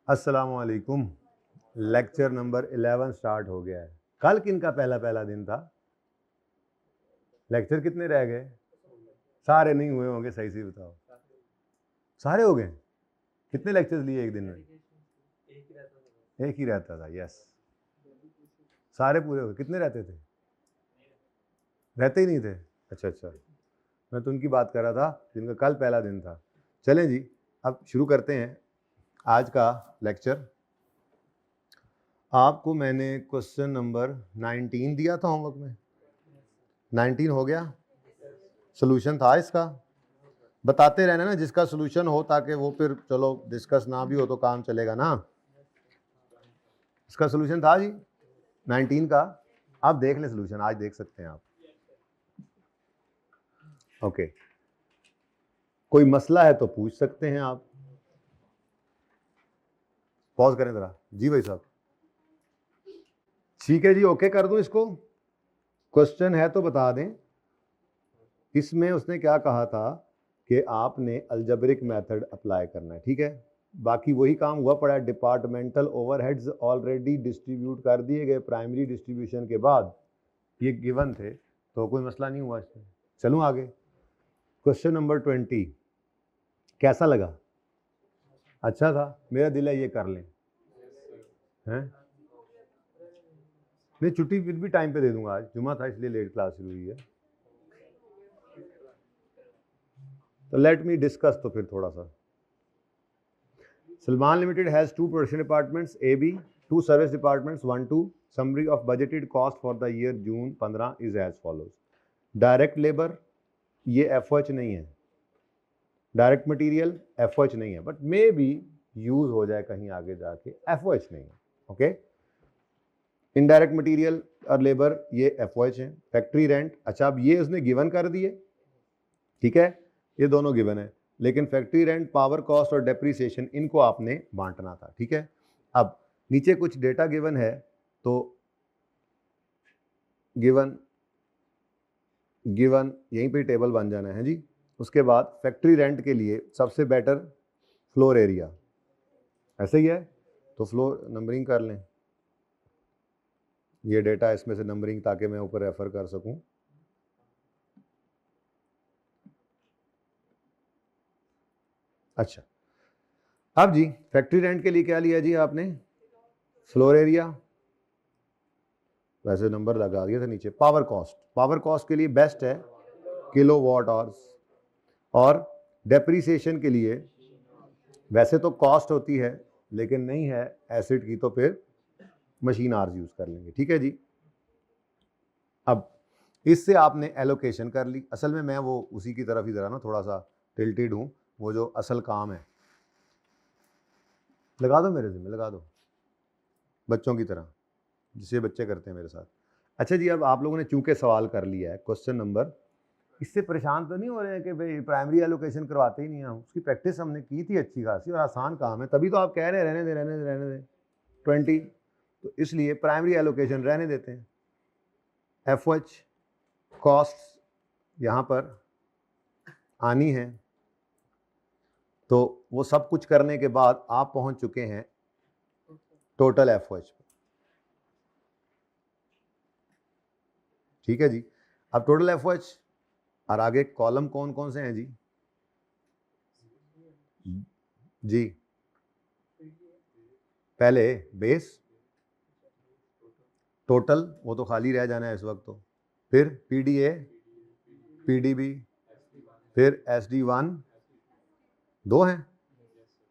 अस्सलामुअलैकुम। Lecture number 11 start हो गया है। कल किन का पहला पहला दिन था? लेक्चर कितने रह गए? सारे नहीं हुए होंगे, सही से बताओ। सारे हो गए? कितने लेक्चर्स लिए एक दिन में? एक ही रहता था। यस, सारे पूरे हो गए। कितने रहते थे? रहते ही नहीं थे। अच्छा अच्छा, मैं तो उनकी बात कर रहा था जिनका कल पहला दिन था। चलें जी, अब शुरू करते हैं आज का लेक्चर। आपको मैंने क्वेश्चन नंबर 19 दिया था होमवर्क में। 19 हो गया? सोल्यूशन था इसका? बताते रहना ना जिसका सोल्यूशन हो, ताकि वो फिर चलो डिस्कस ना भी हो तो काम चलेगा ना। इसका सोल्यूशन था जी 19 का। आप देख लें सोल्यूशन, आज देख सकते हैं आप। ओके, कोई मसला है तो पूछ सकते हैं आप। पॉज करें जरा। जी भाई साहब, ठीक है जी, ओके कर दूं इसको। क्वेश्चन है तो बता दें। इसमें उसने क्या कहा था कि आपने अलजेब्रिक मेथड अप्लाई करना है, ठीक है। बाकी वही काम हुआ पड़ा है। डिपार्टमेंटल ओवरहेड्स ऑलरेडी डिस्ट्रीब्यूट कर दिए गए प्राइमरी डिस्ट्रीब्यूशन के बाद, ये गिवन थे, तो कोई मसला नहीं हुआ इसमें। चलूँ आगे। क्वेश्चन नंबर 20 कैसा लगा? अच्छा था? मेरा दिल है ये कर लें। हैं? नहीं, छुट्टी फिर भी टाइम पे दे दूंगा। आज जुमा था इसलिए लेट क्लास शुरू हुई है। तो लेट मी डिस्कस तो फिर थोड़ा सा। Salman Limited has two production departments, AB, two service departments, 1-2. Summary of budgeted cost for the year June 15 is as follows. Direct labor ये FOH नहीं है, डायरेक्ट मटेरियल FOH नहीं है, बट मे बी यूज हो जाए कहीं आगे जाके, FOH नहीं है। ओके, इनडायरेक्ट मटेरियल और लेबर ये FOH है। फैक्ट्री रेंट, अच्छा अब ये उसने गिवन कर दिए, ठीक है, ये दोनों गिवन है, लेकिन फैक्ट्री रेंट, पावर कॉस्ट और डेप्रीसिएशन इनको आपने बांटना था, ठीक है। अब नीचे कुछ डेटा गिवन है, तो गिवन यहीं पे टेबल बन जाना है जी। उसके बाद फैक्ट्री रेंट के लिए सबसे बेटर फ्लोर एरिया, ऐसे ही है, तो फ्लोर नंबरिंग कर लें। ये डेटा इसमें से नंबरिंग, ताकि मैं ऊपर रेफर कर सकूं। अच्छा, अब जी फैक्ट्री रेंट के लिए क्या लिया जी आपने? फ्लोर एरिया, वैसे नंबर लगा दिया था नीचे। पावर कॉस्ट के लिए बेस्ट है किलोवाट आवर्स, और डेप्रीसिएशन के लिए वैसे तो कॉस्ट होती है, लेकिन नहीं है एसिड की, तो फिर मशीन आवर्स यूज कर लेंगे, ठीक है जी। अब इससे आपने एलोकेशन कर ली। असल में मैं वो उसी की तरफ ही जरा ना थोड़ा सा टिल्टेड हूँ, वो जो असल काम है। लगा दो मेरे जिम्मे, लगा दो, बच्चों की तरह, जिसे बच्चे करते हैं मेरे साथ। अच्छा जी, अब आप लोगों ने चूंकि सवाल कर लिया है क्वेश्चन नंबर, इससे परेशान तो नहीं हो रहे हैं कि भाई प्राइमरी एलोकेशन करवाते ही नहीं हैं? उसकी प्रैक्टिस हमने की थी अच्छी खासी, और आसान काम है, तभी तो आप कह रहे हैं रहने दे 20, तो इसलिए प्राइमरी एलोकेशन रहने देते हैं। FOH कॉस्ट यहाँ पर आनी है, तो वो सब कुछ करने के बाद आप पहुंच चुके हैं टोटल FOH, ठीक है जी। अब टोटल FOH और आगे कॉलम कौन कौन से हैं जी? जी, पहले बेस, टोटल वो तो खाली रह जाना है इस वक्त, तो फिर PDA, PDB, फिर SD1, दो हैं।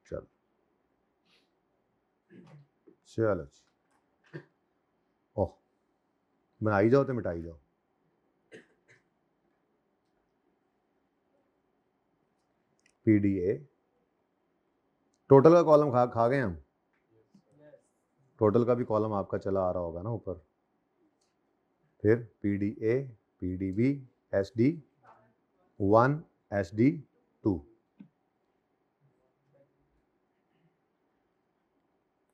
चलो चलो, ओह बनाई जाओ तो मिटाई जाओ। PDA, टोटल का कॉलम खा गए हम। टोटल का भी कॉलम आपका चला आ रहा होगा ना ऊपर। फिर PDA, PDB, SD1, SD2,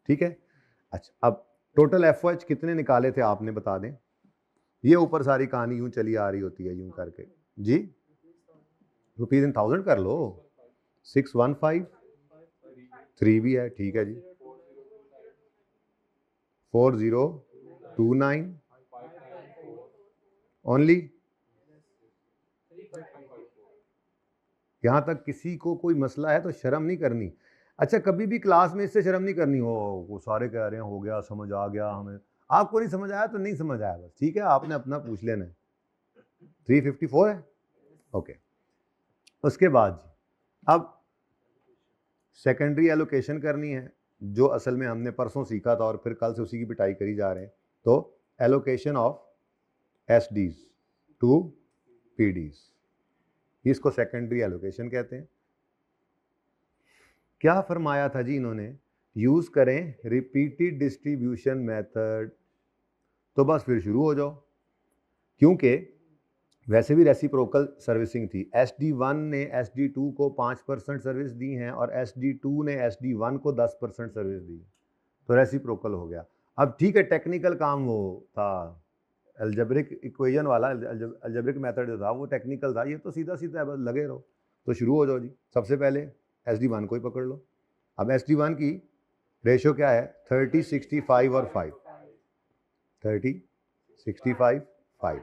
ठीक है। अच्छा, अब टोटल FOH कितने निकाले थे आपने, बता दें। ये ऊपर सारी कहानी यूं चली आ रही होती है यूं करके जी। ₹1000 कर लो। 615, 3 भी है, ठीक है जी। 4029 ओनली। यहाँ तक किसी को कोई मसला है तो शर्म नहीं करनी। अच्छा, कभी भी क्लास में इससे शर्म नहीं करनी हो, वो सारे कह रहे हैं हो गया, समझ आ गया हमें, आपको नहीं समझ आया तो नहीं समझ आया, बस ठीक है, आपने अपना पूछ लेना है। 354 है, ओके। उसके बाद अब सेकेंडरी एलोकेशन करनी है, जो असल में हमने परसों सीखा था और फिर कल से उसी की पिटाई करी जा रहे हैं। तो allocation of SDs to PDs, इसको सेकेंडरी एलोकेशन कहते हैं। क्या फरमाया था जी इन्होंने, यूज करें रिपीटेड डिस्ट्रीब्यूशन मेथड। तो बस फिर शुरू हो जाओ, क्योंकि वैसे भी रेसिप्रोकल सर्विसिंग थी। SD1 ने SD2 को 5% सर्विस दी हैं और SD2 ने SD1 को 10% सर्विस दी, तो रेसिप्रोकल हो गया। अब ठीक है, टेक्निकल काम वो था, अलजेब्रिक इक्वेशन वाला, अलजेब्रिक मेथड जो था वो टेक्निकल था, ये तो सीधा सीधा है, बस लगे रहो। तो शुरू हो जाओ जी। सबसे पहले SD1 को ही पकड़ लो। अब SD1 की रेशियो क्या है, 30, 65 और 5। 30, 65, 5।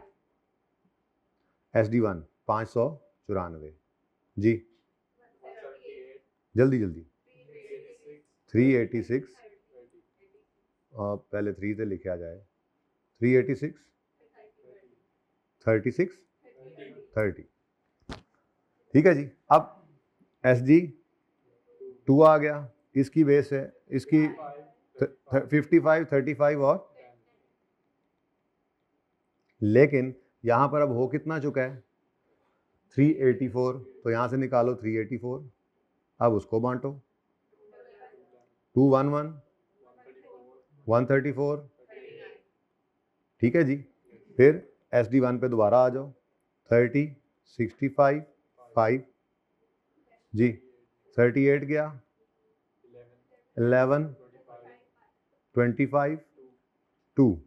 SD1 594 जी, जल्दी जल्दी। 386, पहले 3 से लिखा जाए, 386, 36, 30, ठीक है जी। अब SD2 आ गया, इसकी बेस है, इसकी 55, 35 और, लेकिन यहां पर अब हो कितना चुका है, 384, तो यहां से निकालो 384, अब उसको बांटो, 211, 134, ठीक है जी। फिर SD1 पे दोबारा आ जाओ, 30, 65, 5 जी, 38 गया, 11, 25, 2,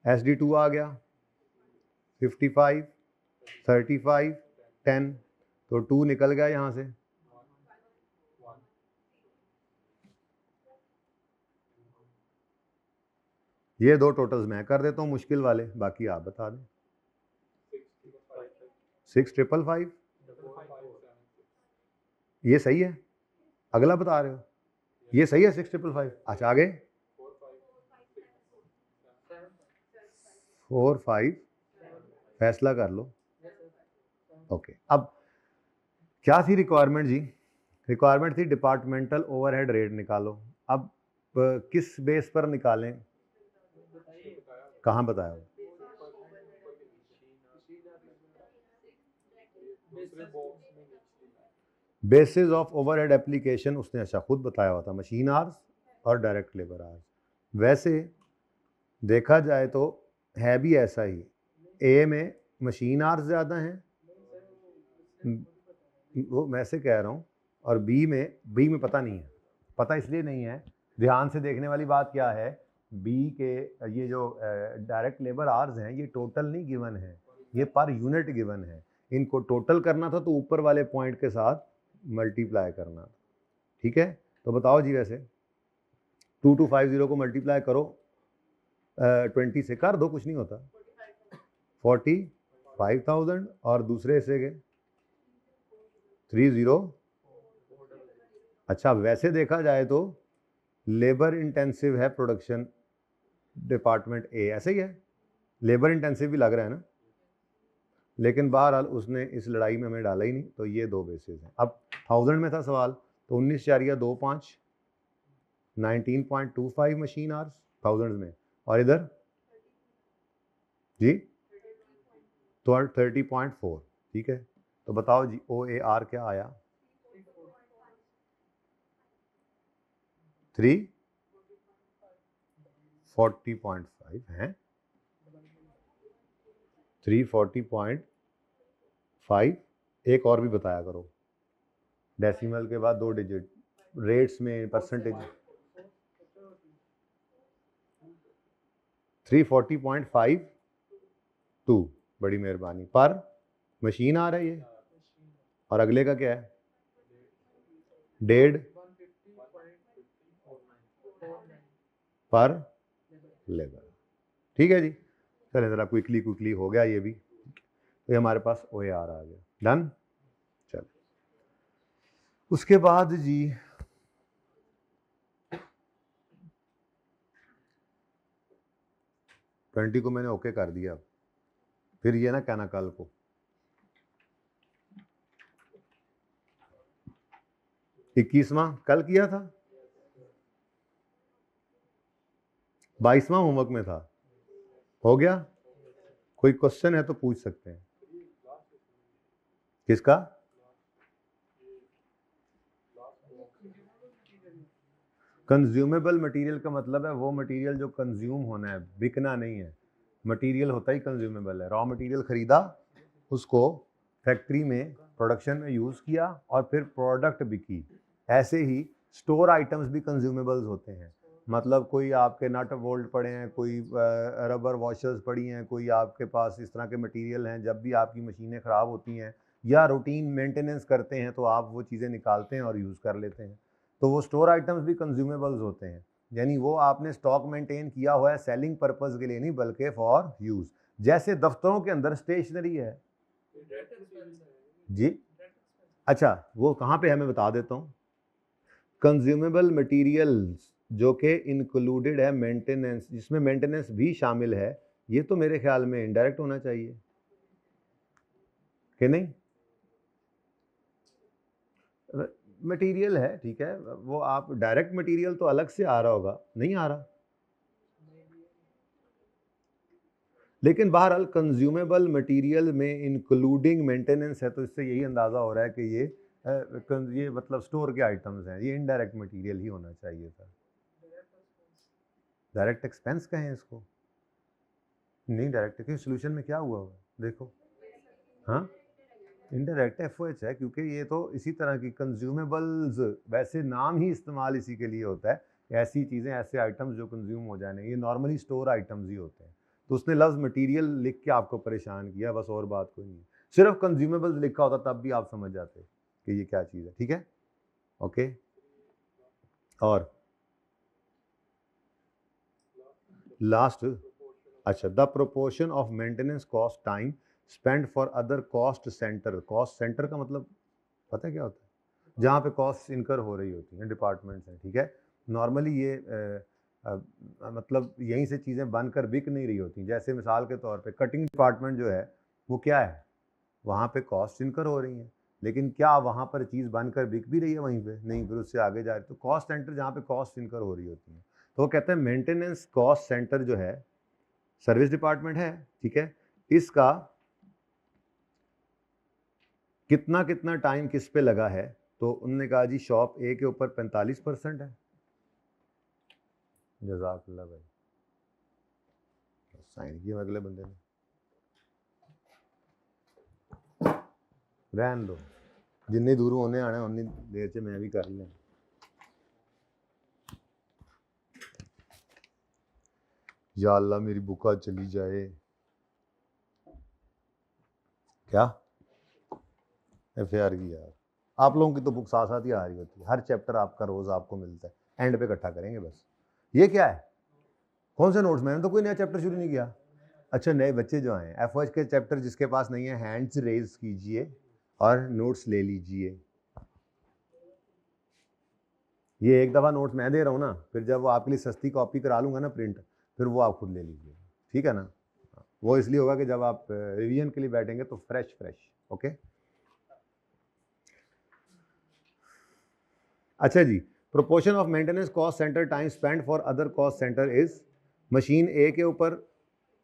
SD2 आ गया, 55, 35, 10, तो 2 निकल गया यहाँ से, ये दो टोटल्स मैं कर देता हूँ मुश्किल वाले, बाकी आप बता दें। 6555, ये सही है, अगला बता रहे हो, ये सही है 6555। अच्छा आगे 4, 5, फैसला कर लो, ओके। अब क्या थी रिक्वायरमेंट जी, रिक्वायरमेंट थी डिपार्टमेंटल ओवरहेड रेट निकालो। अब किस बेस पर निकालें, कहाँ बताया, बेसिस ऑफ ओवरहेड एप्लीकेशन उसने अच्छा खुद बताया हुआ था, मशीन आवर्स और डायरेक्ट लेबर आवर्स। वैसे देखा जाए तो है भी ऐसा ही, ए में मशीन आवर्स ज़्यादा हैं, वो मैं से कह रहा हूँ, और बी में पता नहीं है। पता इसलिए नहीं है, ध्यान से देखने वाली बात क्या है, बी के ये जो डायरेक्ट लेबर आवर्स हैं ये टोटल नहीं गिवन है, ये पर यूनिट गिवन है। इनको टोटल करना था तो ऊपर वाले पॉइंट के साथ मल्टीप्लाई करना था, ठीक है। तो बताओ जी, वैसे 2250 को मल्टीप्लाई करो 20 से, कर दो, कुछ नहीं होता, 45,000 और दूसरे हिस्से के 30। अच्छा, वैसे देखा जाए तो लेबर इंटेंसिव है प्रोडक्शन डिपार्टमेंट ए, ऐसे ही है, लेबर इंटेंसिव भी लग रहा है ना, लेकिन बहरहाल उसने इस लड़ाई में हमें डाला ही नहीं, तो ये दो बेसिस हैं। अब 1000 में था सवाल, तो 19.25, 19.25 मशीन आवर्स 1000 में, और इधर जी तो 30.4, ठीक है। तो बताओ जी OAR क्या आया, 340.5 है, 340.5। एक और भी बताया करो, डेसिमल के बाद 2 डिजिट, रेट्स में परसेंटेज, 340.52, बड़ी मेहरबानी। पर मशीन आ रही है, और अगले का क्या है, 1.5 पर लेबर। ठीक है जी, चलें ज़रा क्विकली हो गया ये भी। तो ये हमारे पास OAR आ गया, डन। चल उसके बाद जी 20 को मैंने ओके कर दिया, फिर ये ना कहना कल को। इक्कीसवां कल किया था, 22वां होमवर्क में था, हो गया। कोई क्वेश्चन है तो पूछ सकते हैं। किसका? कंज्यूमेबल मटेरियल का मतलब है वो मटेरियल जो कंज्यूम होना है, बिकना नहीं है। मटेरियल होता ही कंज्यूमेबल है। रॉ मटेरियल खरीदा, उसको फैक्ट्री में प्रोडक्शन में यूज़ किया और फिर प्रोडक्ट बिकी। ऐसे ही स्टोर आइटम्स भी कंज्यूमेबल्स होते हैं। मतलब कोई आपके नट बोल्ट पड़े हैं, कोई रबर वॉशर्स पड़ी हैं, कोई आपके पास इस तरह के मटेरियल हैं। जब भी आपकी मशीनें ख़राब होती हैं या रूटीन मेंटेनेंस करते हैं तो आप वो चीज़ें निकालते हैं और यूज़ कर लेते हैं। तो वो स्टोर आइटम्स भी कंज्यूमेबल्स होते हैं, यानी वो आपने स्टॉक मेंटेन किया हुआ है सेलिंग पर्पस के लिए नहीं बल्कि फॉर यूज़। जैसे दफ्तरों के अंदर स्टेशनरी है जी। अच्छा वो कहाँ पे है मैं बता देता हूँ। कंज्यूमेबल मटेरियल्स जो कि इंक्लूडेड है मेंटेनेंस, जिसमें मेंटेनेंस भी शामिल है, ये तो मेरे ख्याल में इनडायरेक्ट होना चाहिए कि नहीं। मटेरियल है, ठीक है, वो आप डायरेक्ट मटेरियल तो अलग से आ रहा होगा, नहीं आ रहा। लेकिन बहरहाल कंज्यूमेबल मटेरियल में इंक्लूडिंग मेंटेनेंस है, तो इससे यही अंदाज़ा हो रहा है कि ये मतलब स्टोर के आइटम्स हैं, ये इनडायरेक्ट मटेरियल ही होना चाहिए था। डायरेक्ट एक्सपेंस कहें इसको, नहीं डायरेक्ट, क्योंकि सोल्यूशन में क्या हुआ देखो, हाँ इनडायरेक्ट FOH है, क्योंकि ये तो इसी तरह की कंज्यूमेबल्स, वैसे नाम ही इस्तेमाल इसी के लिए होता है, ऐसी चीज़ें, ऐसे आइटम्स जो कंज्यूम हो जाने, ये नॉर्मली स्टोर आइटम्स ही होते हैं। तो उसने लफ्ज़ मटेरियल लिख के आपको परेशान किया, बस और बात कोई नहीं। सिर्फ कंज्यूमेबल्स लिखा होता तब भी आप समझ जाते कि ये क्या चीज़ है। ठीक है, ओके। और लास्ट, अच्छा, the proportion of maintenance cost time spend for other cost centre. Cost centre का मतलब पता है क्या होता है? जहाँ पे कॉस्ट इनकर हो रही होती हैं, डिपार्टमेंट्स हैं, ठीक है। नॉर्मली ये मतलब यहीं से चीज़ें बनकर बिक नहीं रही होती। जैसे मिसाल के तौर पे कटिंग डिपार्टमेंट जो है वो क्या है, वहाँ पे कॉस्ट इनकर हो रही हैं, लेकिन क्या वहाँ पर चीज़ बनकर बिक भी रही है वहीं पे? नहीं, फिर उससे आगे जा रही। तो कॉस्ट सेंटर जहाँ पे कॉस्ट इनकर हो रही होती है, तो वो कहते हैं मेंटेनेंस कॉस्ट सेंटर जो है सर्विस डिपार्टमेंट है, ठीक है, इसका कितना कितना टाइम किस पे लगा है। तो उन्होंने कहा जी शॉप ए के ऊपर 45% है। जज़ाकल्लाह भाई, साइन किया अगले बंदे ने, रहन दो, जिन्नी दूर होने आना उन्नी देर से मैं भी कर लिया। या अल्लाह मेरी बुका चली जाए। क्या FAR की यार, आप लोगों की तो बुक साथ साथ ही आ रही होती है, हर चैप्टर आपका रोज़ आपको मिलता है, एंड पे इकट्ठा करेंगे बस। ये क्या है, कौन से नोट्स? मैंने तो कोई नया चैप्टर शुरू नहीं किया। अच्छा, नए बच्चे जो आए FOH के चैप्टर जिसके पास नहीं है हैंड्स रेज कीजिए और नोट्स ले लीजिए। ये एक दफ़ा नोट्स मैं दे रहा हूँ ना, फिर जब वो आपके लिए सस्ती कॉपी करा लूँगा ना प्रिंट, फिर वो आप खुद ले लीजिए, ठीक है ना। वो इसलिए होगा कि जब आप रिवीजन के लिए बैठेंगे तो फ्रेश। ओके, अच्छा जी, proportion of maintenance cost centre time spend for other cost centre is, machine A के ऊपर,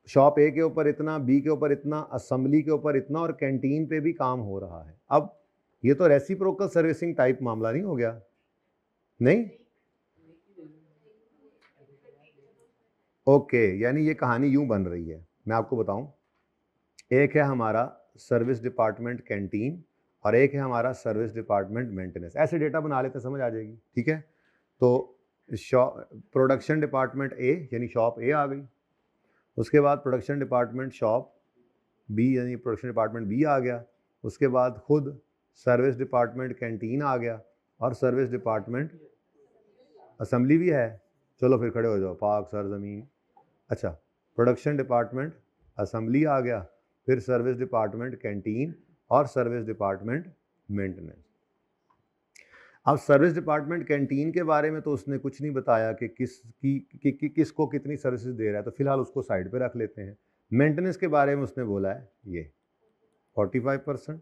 शॉप ए के ऊपर इतना, बी के ऊपर इतना, असेंबली के ऊपर इतना, और कैंटीन पे भी काम हो रहा है। अब ये तो रेसिप्रोकल सर्विसिंग टाइप मामला नहीं हो गया? नहीं, ओके, यानी ये कहानी यूं बन रही है, मैं आपको बताऊं। एक है हमारा सर्विस डिपार्टमेंट कैंटीन और एक है हमारा सर्विस डिपार्टमेंट मेंटेनेंस। ऐसे डेटा बना लेते, समझ आ जाएगी, ठीक है। तो प्रोडक्शन डिपार्टमेंट ए यानी शॉप ए आ गई, उसके बाद प्रोडक्शन डिपार्टमेंट शॉप बी यानी प्रोडक्शन डिपार्टमेंट बी आ गया, उसके बाद खुद सर्विस डिपार्टमेंट कैंटीन आ गया, और सर्विस डिपार्टमेंट असेंबली भी है। चलो फिर खड़े हो जाओ, पाक सर ज़मीन, अच्छा, प्रोडक्शन डिपार्टमेंट असेंबली आ गया, फिर सर्विस डिपार्टमेंट कैंटीन और सर्विस डिपार्टमेंट मेंटेनेंस। अब सर्विस डिपार्टमेंट कैंटीन के बारे में तो उसने कुछ नहीं बताया कि किसको कितनी सर्विसेज दे रहा है, तो फिलहाल उसको साइड पे रख लेते हैं। मेंटेनेंस के बारे में उसने बोला है ये 45%,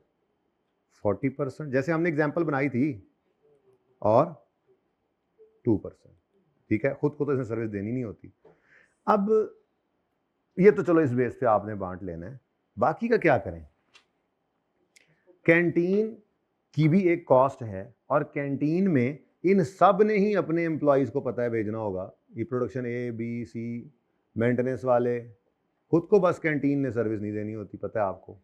40%, जैसे हमने एग्जांपल बनाई थी, और 2%। ठीक है, खुद को तो इसमें सर्विस देनी नहीं होती। अब ये तो चलो इस बेस पे आपने बांट लेना है, बाकी का क्या करें। कैंटीन की भी एक कॉस्ट है, और कैंटीन में इन सब ने ही अपने एम्प्लॉयज़ को पता है भेजना होगा। ये production A B C maintenance वाले, खुद को बस कैंटीन ने सर्विस नहीं देनी होती, पता है आपको,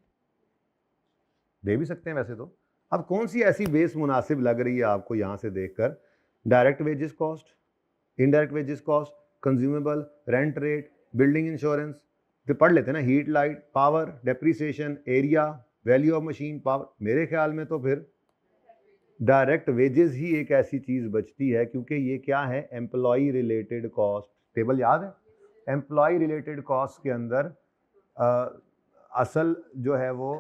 दे भी सकते हैं वैसे तो। अब कौन सी ऐसी बेस मुनासिब लग रही है आपको यहाँ से देखकर? Direct wages cost, indirect wages cost, consumable, rent rate, building insurance, तो पढ़ लेते हैं ना, heat light, power, depreciation, area, value of machine power. मेरे ख्याल में तो फिर डायरेक्ट वेजेस ही एक ऐसी चीज़ बचती है, क्योंकि ये क्या है, एम्प्लॉय रिलेटेड कॉस्ट। टेबल याद है? एम्प्लॉय रिलेटेड कॉस्ट के अंदर असल जो है वो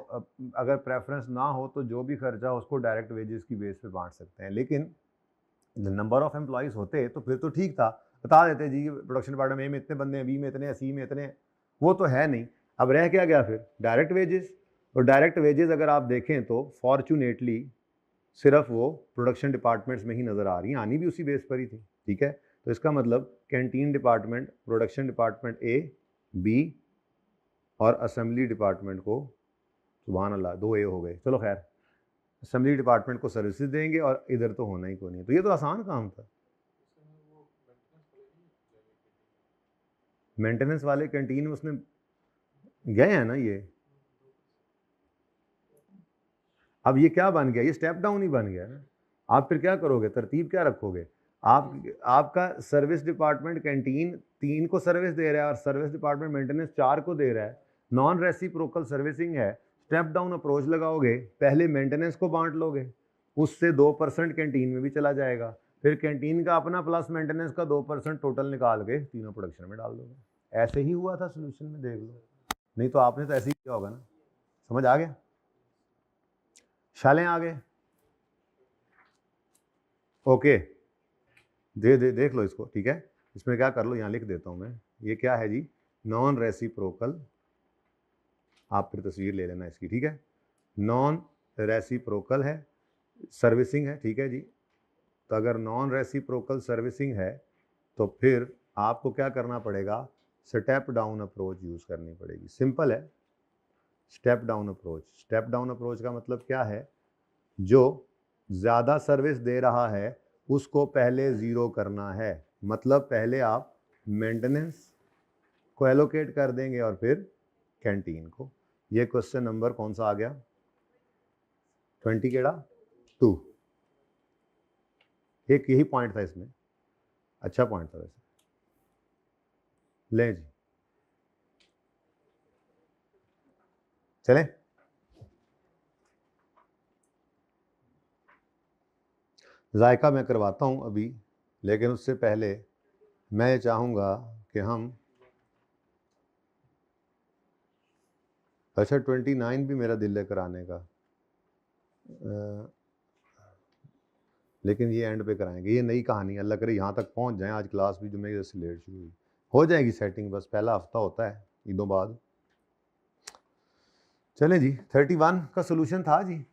अगर प्रेफरेंस ना हो तो जो भी खर्चा उसको डायरेक्ट वेजेस की बेस पे बांट सकते हैं। लेकिन नंबर ऑफ एम्प्लॉयज़ होते तो फिर तो ठीक था, बता देते जी प्रोडक्शन डिपार्टमेंट ए में इतने बंदे हैं, बी में इतने हैं, सी में इतने हैं। वो तो है नहीं। अब रह क्या गया फिर? Direct wages. और डायरेक्ट वेजेस अगर आप देखें तो फॉर्चुनेटली सिर्फ वो प्रोडक्शन डिपार्टमेंट्स में ही नज़र आ रही हैं, आनी भी उसी बेस पर ही थी। ठीक है, तो इसका मतलब canteen department, production department A, B और असेंबली डिपार्टमेंट को, सुभान अल्लाह, 2 ए हो गए, चलो खैर, असेंबली डिपार्टमेंट को सर्विसेज देंगे और इधर तो होना ही कोई नहीं। तो ये तो आसान काम था। मेंटेनेंस वाले कैंटीन में उसने गए हैं ना ये। अब ये क्या बन गया? ये स्टेप डाउन ही बन गया ना। आप फिर क्या करोगे? तरतीब क्या रखोगे? आपका सर्विस डिपार्टमेंट कैंटीन 3 को सर्विस दे रहा है और सर्विस डिपार्टमेंट मेंटेनेंस 4 को दे रहा है। नॉन रेसिप्रोकल सर्विसिंग है। स्टेप डाउन अप्रोच लगाओगे, पहले मेंटेनेंस को बांट लोगे, उससे 2% कैंटीन में भी चला जाएगा, फिर कैंटीन का अपना प्लस मेंटेनेंस का 2% टोटल निकाल के तीनों प्रोडक्शन में डाल दोगे। ऐसे ही हुआ था सोल्यूशन में, देख लो। नहीं तो आपने तो ऐसे ही किया होगा ना। समझ आ गया? शालें आ गए? ओके, देख लो इसको। ठीक है, इसमें क्या कर लो, यहाँ लिख देता हूँ मैं। ये क्या है जी? Non reciprocal. आप फिर तस्वीर ले लेना इसकी। ठीक है, नॉन रेसिप्रोकल है, सर्विसिंग है। ठीक है जी, तो अगर नॉन रेसिप्रोकल सर्विसिंग है तो फिर आपको क्या करना पड़ेगा? स्टेप डाउन अप्रोच यूज़ करनी पड़ेगी। सिंपल है, step down approach. Step down approach का मतलब क्या है? जो ज़्यादा सर्विस दे रहा है उसको पहले ज़ीरो करना है। मतलब पहले आप मेंटेनेंस को एलोकेट कर देंगे और फिर कैंटीन को। ये क्वेश्चन नंबर कौन सा आ गया? 20 केड़ा 2। एक यही पॉइंट था इसमें, अच्छा पॉइंट था वैसे। लें जी, चलें। जायका मैं करवाता हूँ अभी, लेकिन उससे पहले मैं ये चाहूँगा कि हम, अच्छा 29 भी मेरा दिल है कराने का, लेकिन ये एंड पे कराएंगे। ये नई कहानी, अल्लाह करे यहाँ तक पहुँच जाएं। आज क्लास भी जो मेरी से लेट शुरू हुई, हो जाएगी सेटिंग, बस पहला हफ्ता होता है ईदों बाद। चलें जी, 31 का सोल्यूशन था जी।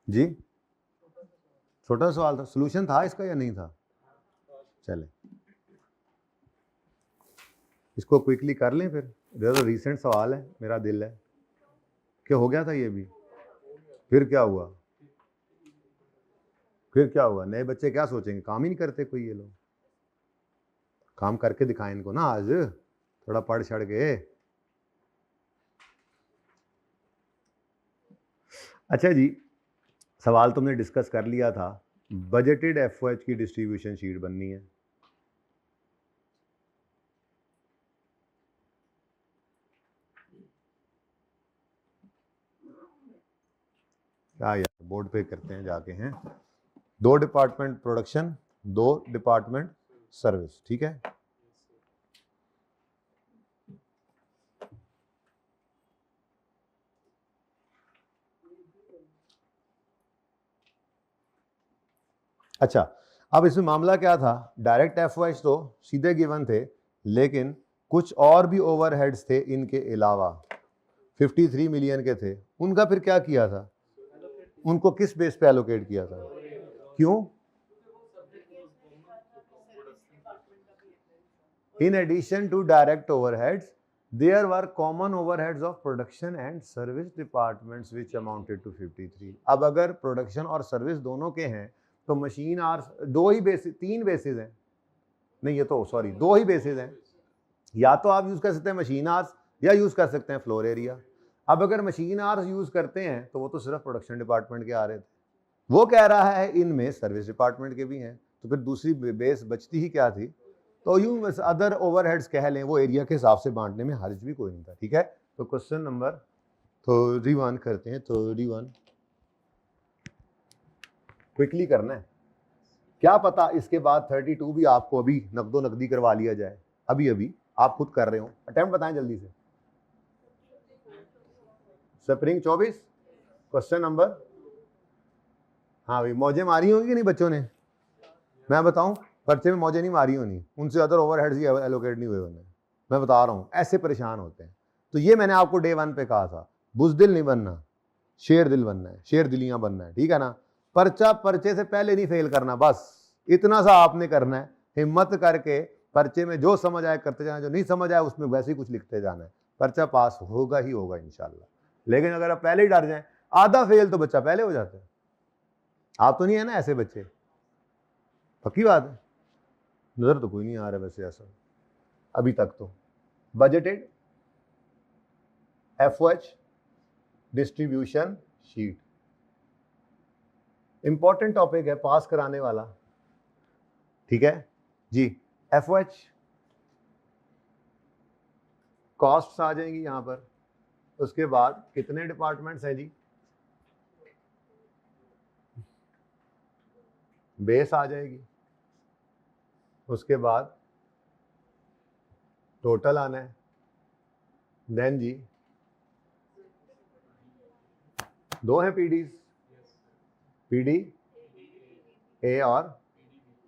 जी छोटा सवाल था, सोल्यूशन था इसका या नहीं था? चलें इसको क्विकली कर लें फिर। ज़्यादा रिसेंट सवाल है, मेरा दिल है। क्या हो गया था ये भी? फिर क्या हुआ? फिर क्या हुआ? नए बच्चे क्या सोचेंगे? काम ही नहीं करते कोई, ये लोग काम करके दिखाएं इनको ना आज, थोड़ा पढ़ छड़ के। अच्छा जी, सवाल तुमने डिस्कस कर लिया था। बजटेड एफओएच की डिस्ट्रीब्यूशन शीट बननी है। क्या यार, बोर्ड पे करते हैं जाके हैं। 2 डिपार्टमेंट प्रोडक्शन, 2 डिपार्टमेंट सर्विस, ठीक है। अच्छा, अब इसमें मामला क्या था, डायरेक्ट एफवाइज तो सीधे गिवन थे, लेकिन कुछ और भी ओवरहेड्स थे इनके अलावा, 53 मिलियन के थे, उनका फिर क्या किया था, उनको किस बेस पे एलोकेट किया था, क्यों? In addition to direct overheads, there were common overheads of production and service departments which amounted to 53. अब अगर प्रोडक्शन और सर्विस दोनों के हैं तो मशीन आर्स दो ही बेसिस, तीन बेसिस हैं, नहीं ये तो सॉरी दो ही बेसिस हैं, या तो आप यूज कर सकते हैं मशीन आर्स या यूज कर सकते हैं फ्लोर एरिया। अब अगर मशीन आर्स यूज करते हैं तो वो तो सिर्फ प्रोडक्शन डिपार्टमेंट के आ रहे थे, वो कह रहा है इनमें सर्विस डिपार्टमेंट के भी हैं, तो फिर दूसरी बेस बचती ही क्या थी, तो यूं बस अदर ओवरहेड्स कह लें, वो एरिया के हिसाब से बांटने में हर्ज भी कोई नहीं था, ठीक है। तो क्वेश्चन नंबर 31 करते हैं, 31 क्विकली करना है, क्या पता इसके बाद 32 भी आपको अभी नकदो नकदी करवा लिया जाए, अभी अभी आप खुद कर रहे हो, अटेम्प्ट बताएं जल्दी से। स्प्रिंग 24 क्वेश्चन नंबर, हाँ भाई मौजें मारी होंगी कि नहीं बच्चों ने, मैं बताऊं पर्चे में मौजें नहीं मारी होनी, उनसे अदर ओवरहेड्स ही एलोकेट नहीं हुए होने, मैं बता रहा हूँ ऐसे परेशान होते हैं। तो ये मैंने आपको डे 1 पे कहा था, बुजदिल नहीं बनना, शेर दिल बनना है, शेर दिलियां बनना है, ठीक है ना। पर्चा पर्चे से पहले नहीं फेल करना, बस इतना सा आपने करना है, हिम्मत करके पर्चे में जो समझ आए करते जाना, जो नहीं समझ आए उसमें वैसे ही कुछ लिखते जाना है, पर्चा पास होगा ही होगा इंशाल्लाह। लेकिन अगर आप पहले ही डर जाए, आधा फेल तो बच्चा पहले हो जाता है, आप तो नहीं है ना ऐसे बच्चे, पक्की बात है, नजर तो कोई नहीं आ रहा वैसे ऐसा अभी तक। तो budgeted FOH distribution sheet important topic है, पास कराने वाला, ठीक है जी। एफओएच कॉस्ट्स आ जाएंगी यहां पर, उसके बाद कितने डिपार्टमेंट्स हैं जी, बेस आ जाएगी, उसके बाद टोटल आना है, देन जी दो हैं पीडीज, पीडी ए और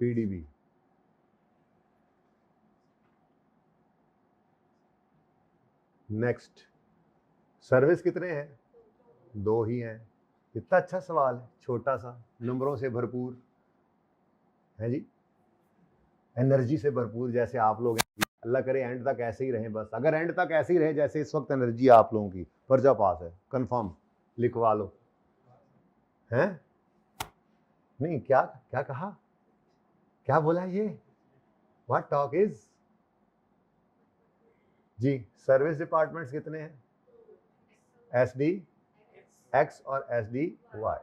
पीडीबी, नेक्स्ट सर्विस कितने हैं, दो ही हैं। कितना अच्छा सवाल है, छोटा सा, नंबरों से भरपूर है जी, एनर्जी से भरपूर जैसे आप लोग हैं, अल्लाह करे एंड तक ऐसे ही रहें, बस अगर एंड तक ऐसे ही रहे जैसे इस वक्त एनर्जी आप लोगों की, पर्चा पास है कंफर्म, लिखवा लो हैं। नहीं क्या क्या कहा, क्या बोला ये, what talk is ji. Service departments कितने हैं, एसडी एक्स और एसडी वाई,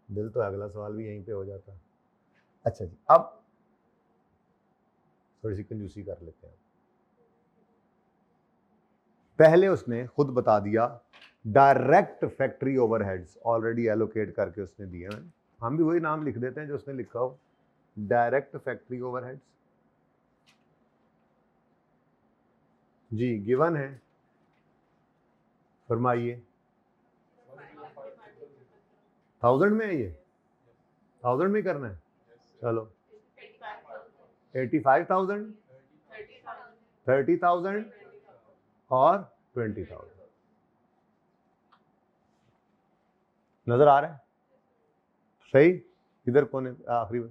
दिल तो अगला सवाल भी यहीं पे हो जाता। अच्छा जी, अब थोड़ी सी कंजूसी कर लेते हैं। पहले उसने खुद बता दिया direct factory overheads already allocate करके उसने दिए हैं, हम भी वही नाम लिख देते हैं जो उसने लिखा हो, डायरेक्ट फैक्ट्री ओवरहेड्स जी गिवन है, फरमाइए 1000 में है, ये 1000 में करना है, चलो 85,000, 30,000 और 20,000, नजर आ रहा है सही, किधर कोने आखिरी में।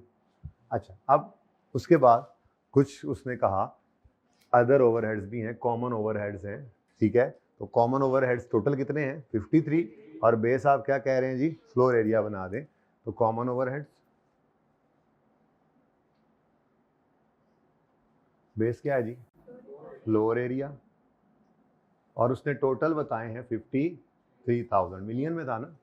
अच्छा, अब उसके बाद कुछ उसने कहा अदर ओवरहेड्स भी हैं, कॉमन ओवरहेड्स हैं, ठीक है। तो कॉमन ओवरहेड्स टोटल कितने हैं 53, और बेस आप क्या कह रहे हैं जी, फ्लोर एरिया बना दें, तो कॉमन ओवरहेड्स बेस क्या है जी, फ्लोर एरिया, और उसने टोटल बताए हैं 53,000, मिलियन में था ना।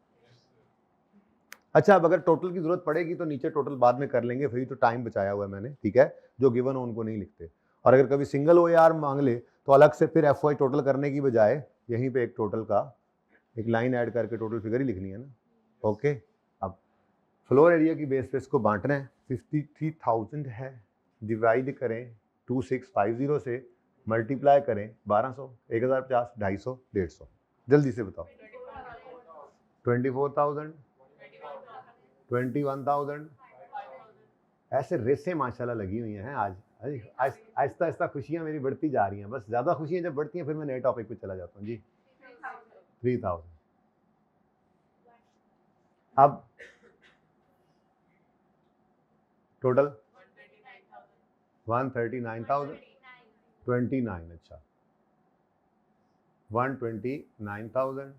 अच्छा, अब अगर टोटल की जरूरत पड़ेगी तो नीचे टोटल बाद में कर लेंगे, फिर तो टाइम बचाया हुआ है मैंने, ठीक है, जो गिवन हो उनको नहीं लिखते, और अगर कभी सिंगल ओएआर मांग ले तो अलग से फिर एफवाई टोटल करने की बजाय यहीं पे एक टोटल का एक लाइन ऐड करके टोटल फिगर ही लिखनी है ना, ओके। अब फ्लोर एरिया की बेस पे इसको बांटना है, 53,000 है, डिवाइड करें 2650 से, मल्टीप्लाई करें 1200, 1050, 250, 150, जल्दी से बताओ। 24,000, 21,000, ऐसे रेसें माशाल्लाह लगी हुई हैं आज। आहिस्ता आहिस्ता खुशियां मेरी बढ़ती जा रही हैं, बस ज़्यादा खुशियां जब बढ़ती हैं फिर मैं नए टॉपिक पे चला जाता हूँ जी। 3,000, अब टोटल 139,000, 29, अच्छा 129,000,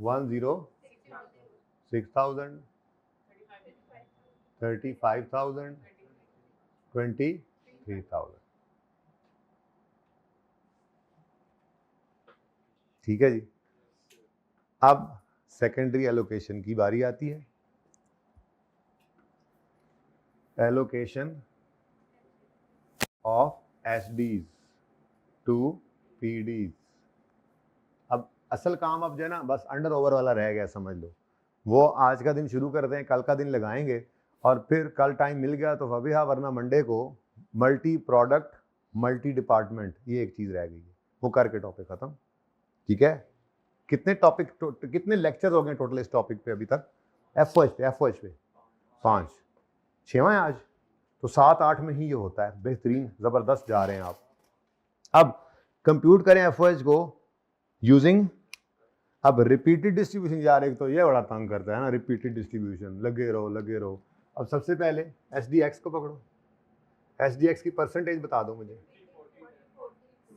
106,000, 35,000, 23,000। ठीक है जी। अब सेकेंडरी एलोकेशन की बारी आती है। Allocation of SDs to PDs. अब असल काम अब जो है ना बस अंडर ओवर वाला रह गया, समझ लो। वो आज का दिन शुरू करते हैं, कल का दिन लगाएंगे, और फिर कल टाइम मिल गया तो फबिहा, वरना मंडे को मल्टी प्रोडक्ट मल्टी डिपार्टमेंट, ये एक चीज़ रह गई है, वो करके टॉपिक ख़त्म। ठीक है, कितने टॉपिक कितने लेक्चर हो गए टोटल इस टॉपिक पे अभी तक? एफओएच पे 5, 6वां है आज, तो 7-8 में ही ये होता है। बेहतरीन, ज़बरदस्त जा रहे हैं आप। अब कंप्यूट करें एफओएच को यूजिंग, अब रिपीटेड डिस्ट्रीब्यूशन यार एक तो ये बड़ा तंग करता है ना, रिपीटेड डिस्ट्रीब्यूशन, लगे रहो। अब सबसे पहले एसडीएक्स को पकड़ो, एसडीएक्स की परसेंटेज बता दो मुझे।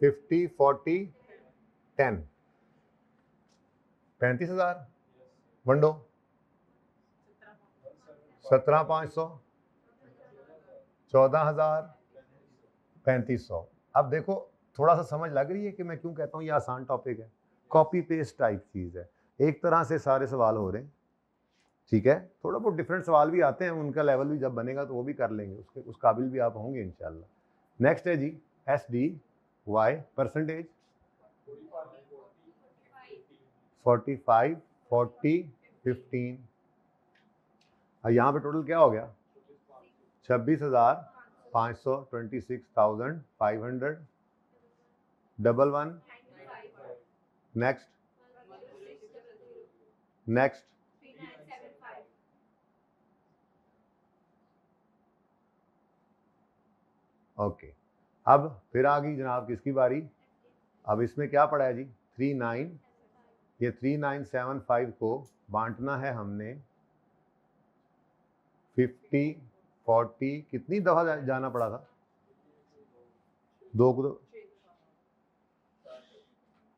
50, 40, 10, 35,000, वंडो 17,500, 14,000, 3,500। अब देखो थोड़ा सा समझ लग रही है कि मैं क्यों कहता हूँ ये आसान टॉपिक है। कॉपी पेस्ट टाइप चीज़ है, एक तरह से सारे सवाल हो रहे हैं। ठीक है, थोड़ा बहुत डिफरेंट सवाल भी आते हैं, उनका लेवल भी जब बनेगा तो वो भी कर लेंगे, उस काबिल भी आप होंगे इंशाल्लाह। नेक्स्ट है ji S D Y, percentage 45, 40, 15। यहाँ पे टोटल क्या हो गया? 26,500, 26,500, 11, नेक्स्ट नेक्स्ट, ओके। अब फिर आ गई जनाब किसकी बारी? अब इसमें क्या पड़ा है जी? 39, ये 3975 को बांटना है हमने 50, 40, कितनी दफ़ा जाना पड़ा था? 2 को तो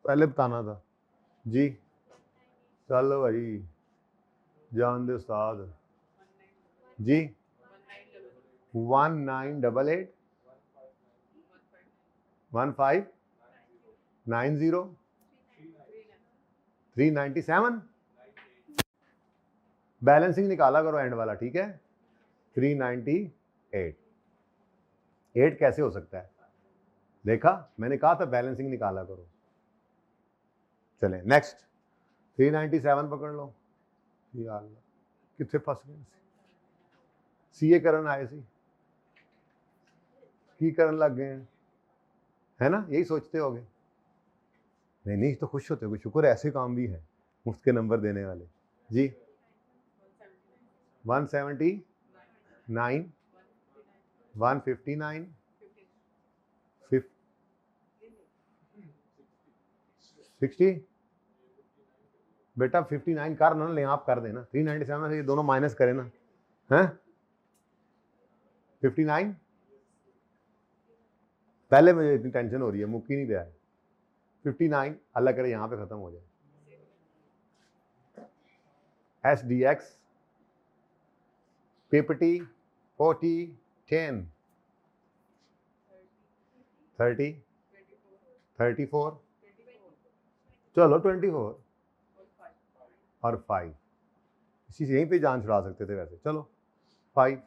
पहले बताना था जी। चलो भाई, जान दे उस्ताद जी। 1988, 1590, 397, बैलेंसिंग निकाला करो एंड वाला, ठीक है? 398, 8 कैसे हो सकता है? देखा, मैंने कहा था बैलेंसिंग निकाला करो। चले नेक्स्ट, 397 पकड़ लो। यार कितने फंस गए, सीए करन आए सी की करन लग गए हैं, है ना? यही सोचते होगे। नहीं तो खुश होते हो, शुक्र ऐसे काम भी है मुफ्त के नंबर देने वाले जी। 179, 159, 60, बेटा 59 कर ना ले, आप कर देना। 397 से ये दोनों माइनस करें ना, हैं? 59, पहले मुझे इतनी टेंशन हो रही है, मुक्की नहीं दिया है। 59 अल्लाह करे यहाँ पे खत्म हो जाए। एस डी एक्स, 50, 40, 10, 30, 34, चलो 24 और 5, इसी से यहीं पे जान छुड़ा सकते थे वैसे। चलो 5,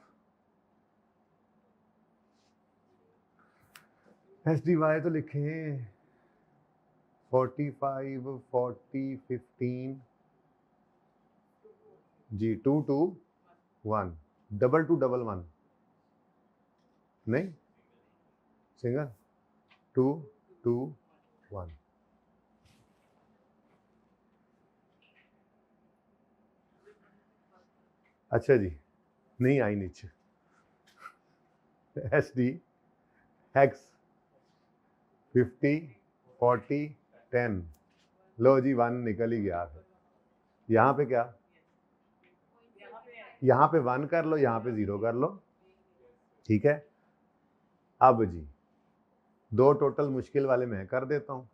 एस डी वाई तो लिखें 45, 40, 15, जी 2 2 1 डबल 2 डबल 1 नहीं सिंगल 2 2 1 अच्छा जी नहीं आई नीचे एस डी एक्स 50 40 10 लो जी 1 निकल ही गया है। यहाँ पे क्या यहाँ पे 1 कर लो यहाँ पे 0 कर लो ठीक है। अब जी दो टोटल मुश्किल वाले मैं कर देता हूँ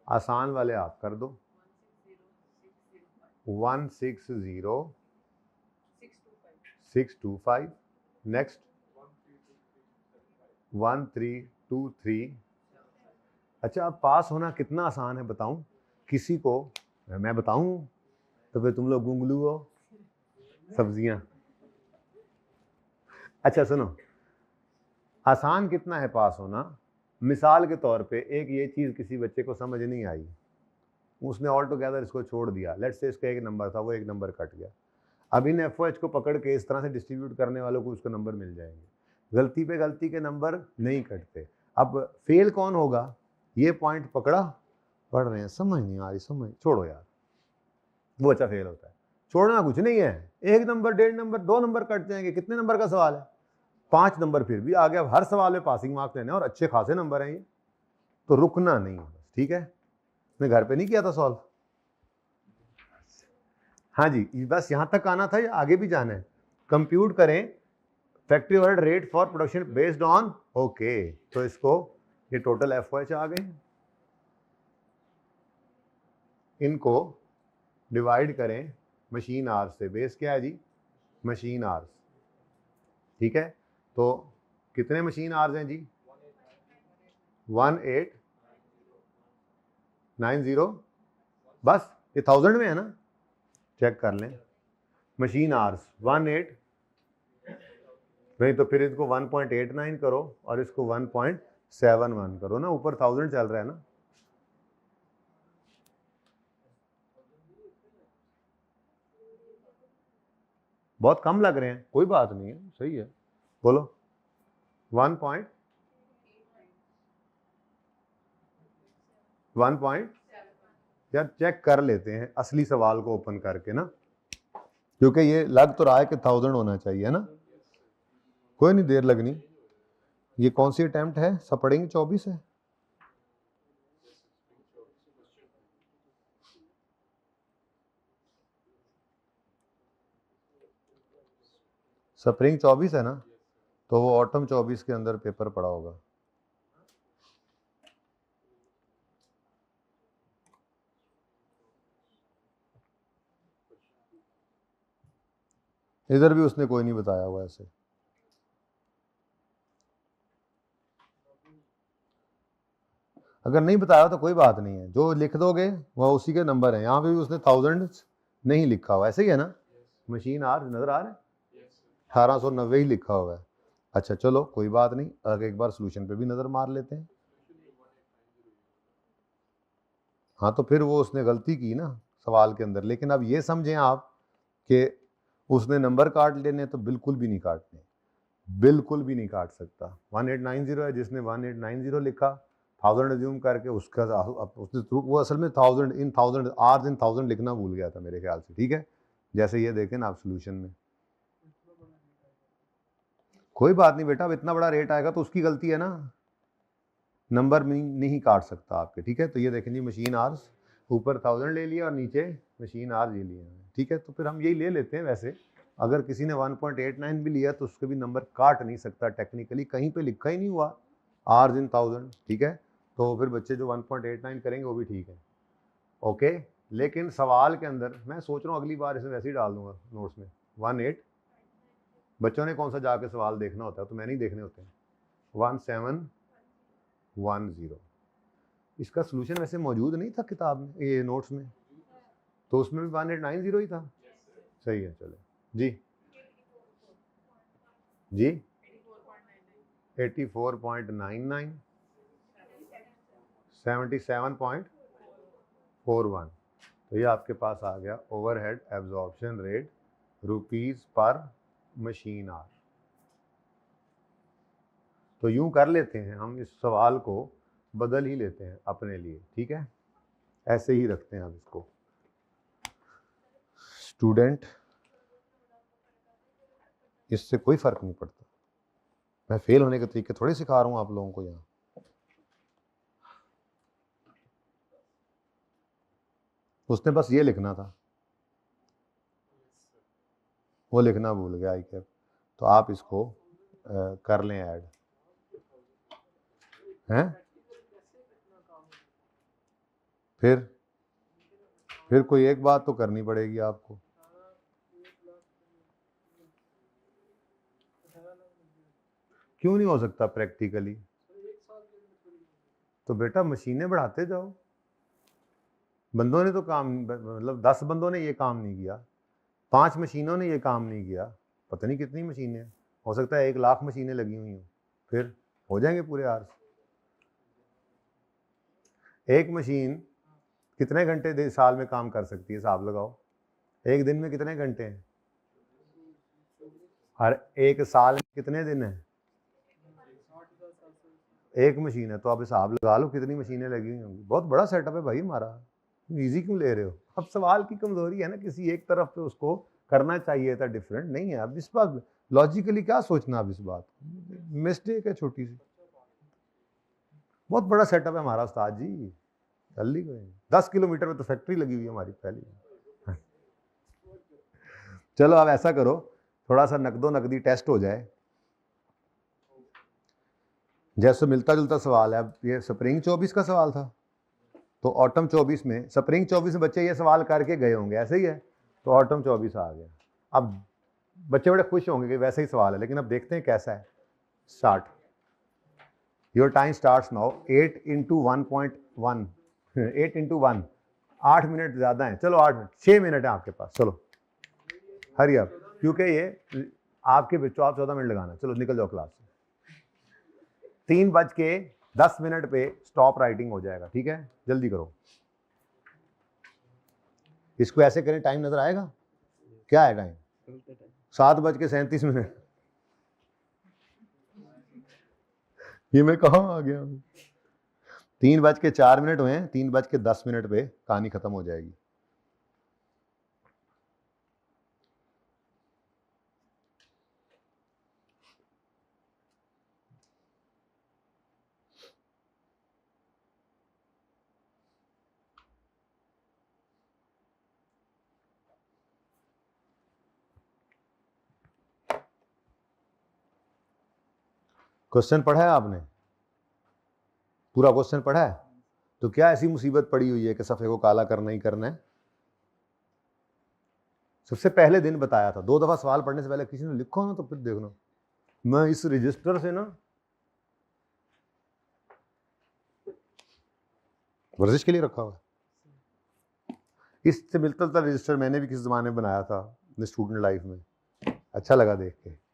आसान वाले आप कर दो 160625 नेक्स्ट 1323 अच्छा अब पास होना कितना आसान है बताऊं किसी को मैं बताऊं तो फिर तुम लोग गुंगलू हो सब्जियां अच्छा सुनो आसान कितना है पास होना मिसाल के तौर पे एक ये चीज़ किसी बच्चे को समझ नहीं आई उसने ऑल टुगेदर इसको छोड़ दिया लेट्स से इसका एक नंबर था वो एक नंबर कट गया अब इन एफ को पकड़ के इस तरह से डिस्ट्रीब्यूट करने वालों को उसको नंबर मिल जाएंगे गलती पे गलती के नंबर नहीं कटते अब फेल कौन होगा ये पॉइंट पकड़ा पढ़ रहे हैं समझ नहीं आ रही समझ छोड़ो यार वो अच्छा फेल होता है छोड़ना कुछ नहीं है एक नंबर 1.5 नंबर 2 नंबर कट जाएंगे कितने नंबर का सवाल है 5 नंबर फिर भी आ गया हर सवाल में पासिंग मार्क्स लेने और अच्छे खासे नंबर हैं ये तो रुकना नहीं है ठीक है मैं घर पे नहीं किया था सॉल्व हाँ जी बस यहाँ तक आना था या आगे भी जाना है कंप्यूट करें factory overhead rate for production based on okay तो इसको ये टोटल एफ आ गए इनको डिवाइड करें मशीन आवर्स से बेस क्या है जी मशीन आवर्स ठीक है तो कितने मशीन आवर्स हैं जी 1890 बस ये 1000 में है ना चेक कर लें मशीन आवर्स 18 नहीं तो फिर इसको 1.89 करो और इसको 1.71 करो ना ऊपर 1000 चल रहा है ना बहुत कम लग रहे हैं कोई बात नहीं है सही है बोलो 1 पॉइंट यार चेक कर लेते हैं असली सवाल को ओपन करके ना क्योंकि ये लग तो रहा है कि 1000 होना चाहिए ना कोई नहीं देर लगनी ये कौन सी अटेम्प्ट है स्प्रिंग 24 है स्प्रिंग 24 है ना तो वो ऑटम 24 के अंदर पेपर पड़ा होगा इधर भी उसने कोई नहीं बताया हुआ ऐसे अगर नहीं बताया तो कोई बात नहीं है जो लिख दोगे वह उसी के नंबर है यहाँ पे भी उसने 1000 नहीं लिखा हुआ ऐसे ही है ना मशीन आर नजर आ रहा है 1890 ही लिखा हुआ है अच्छा चलो कोई बात नहीं अगर एक बार सोल्यूशन पे भी नजर मार लेते हैं हाँ तो फिर वो उसने गलती की ना सवाल के अंदर लेकिन अब ये समझें आप कि उसने नंबर काट लेने तो बिल्कुल भी नहीं काटने बिल्कुल भी नहीं काट सकता 1890 है जिसने 1890 लिखा 1000 एज्यूम करके उसका उसने वो असल में 1000 इन 1000 आवर्स इन 1000 लिखना भूल गया था मेरे ख्याल से ठीक है जैसे ये देखें ना आप सोल्यूशन में कोई बात नहीं बेटा अब इतना बड़ा रेट आएगा तो उसकी गलती है ना नंबर नहीं काट सकता आपके ठीक है तो ये देखें जी मशीन आवर्स ऊपर 1000 ले लिया और नीचे मशीन आवर्स ये लिए ठीक है तो फिर हम यही ले लेते हैं वैसे अगर किसी ने 1.89 भी लिया तो उसके भी नंबर काट नहीं सकता टेक्निकली कहीं पे लिखा ही नहीं हुआ आवर्स इन 1000 ठीक है तो फिर बच्चे जो 1.89 करेंगे वो भी ठीक है ओके लेकिन सवाल के अंदर मैं सोच रहा हूँ अगली बार इसे वैसे ही डाल दूंगा नोट्स में 18 बच्चों ने कौन सा जाके सवाल देखना होता है तो मैं नहीं देखने होते हैं 1710 इसका सोल्यूशन वैसे मौजूद नहीं था किताब में ये नोट्स में तो उसमें भी 1890 ही था सही है चलो जी जी 84.99 77.41 तो ये आपके पास आ गया ओवरहेड एब्जॉर्प्शन रेट रुपीस पर मशीन आवर। तो यूं कर लेते हैं हम, इस सवाल को बदल ही लेते हैं अपने लिए, ठीक है, ऐसे ही रखते हैं हम इसको। स्टूडेंट, इससे कोई फर्क नहीं पड़ता, मैं फेल होने के तरीके थोड़ी सिखा रहा हूं आप लोगों को यहाँ। उसने बस ये लिखना था, वो लिखना भूल गया आई कैप। तो आप इसको कर लें ऐड, हैं? फिर कोई एक बात तो करनी पड़ेगी आपको। क्यों नहीं हो सकता प्रैक्टिकली? तो बेटा मशीनें बढ़ाते जाओ, बंदों ने तो काम, मतलब 10 बंदों ने ये काम नहीं किया, 5 मशीनों ने ये काम नहीं किया, पता नहीं कितनी मशीनें हैं, हो सकता है 1 लाख मशीनें लगी हुई हों, फिर हो जाएंगे पूरे आवर्स। एक मशीन कितने घंटे साल में काम कर सकती है, हिसाब लगाओ। एक दिन में कितने घंटे हैं? हर एक साल में कितने दिन हैं? एक मशीन है, तो आप हिसाब लगा लो कितनी मशीनें लगी हुई होंगी। बहुत बड़ा सेटअप है भाई हमारा, इजी क्यों ले रहे हो? अब सवाल की कमजोरी है ना, किसी एक तरफ पे उसको करना चाहिए था, डिफरेंट नहीं है। अब इस बात लॉजिकली क्या सोचना, अब इस बात मिस्टेक है छोटी सी। बहुत बड़ा सेटअप है हमारा उस्ताद जी, जल्दी करें। 10 किलोमीटर में तो फैक्ट्री लगी हुई है हमारी पहली। चलो अब ऐसा करो, थोड़ा सा नकदो नकदी टेस्ट हो जाए। जैसे मिलता जुलता सवाल है, अब ये स्प्रिंग 24 का सवाल था, तो ऑटम 24 में, स्प्रिंग 24 में बच्चे ये सवाल करके गए होंगे, ऐसे ही है, तो ऑटम 24 आ गया। अब बच्चे बड़े खुश होंगे कि वैसे ही सवाल है, लेकिन अब देखते हैं कैसा है। Start, your time starts now. 8 into 1.1 8 into 1, 8 minute ज़्यादा हैं, चलो 8 मिनट, 6 मिनट है आपके पास, चलो हरी अप, क्योंकि ये आपके बच्चों, आप 14 मिनट लगाना, चलो निकल जाओ क्लास से। 3:10 पे स्टॉप राइटिंग हो जाएगा, ठीक है, जल्दी करो। इसको ऐसे करें, टाइम नजर आएगा, क्या है टाइम? 7:37। ये मैं कहाँ आ गया हूँ? 3:04 हुए हैं, 3:10 पे कहानी खत्म हो जाएगी। क्वेश्चन पढ़ा है आपने? पूरा क्वेश्चन पढ़ा है? तो क्या ऐसी मुसीबत पड़ी हुई है कि सफ़े को काला करना ही करना है? सबसे पहले दिन बताया था, 2 दफ़ा सवाल पढ़ने से पहले किसी ने लिखो ना, तो फिर देखना, मैं इस रजिस्टर से ना वर्जिश के लिए रखा हुआ है। इससे मिलता जुलता रजिस्टर मैंने भी किस ज़माने में बनाया था अपने स्टूडेंट लाइफ में, अच्छा लगा देख के।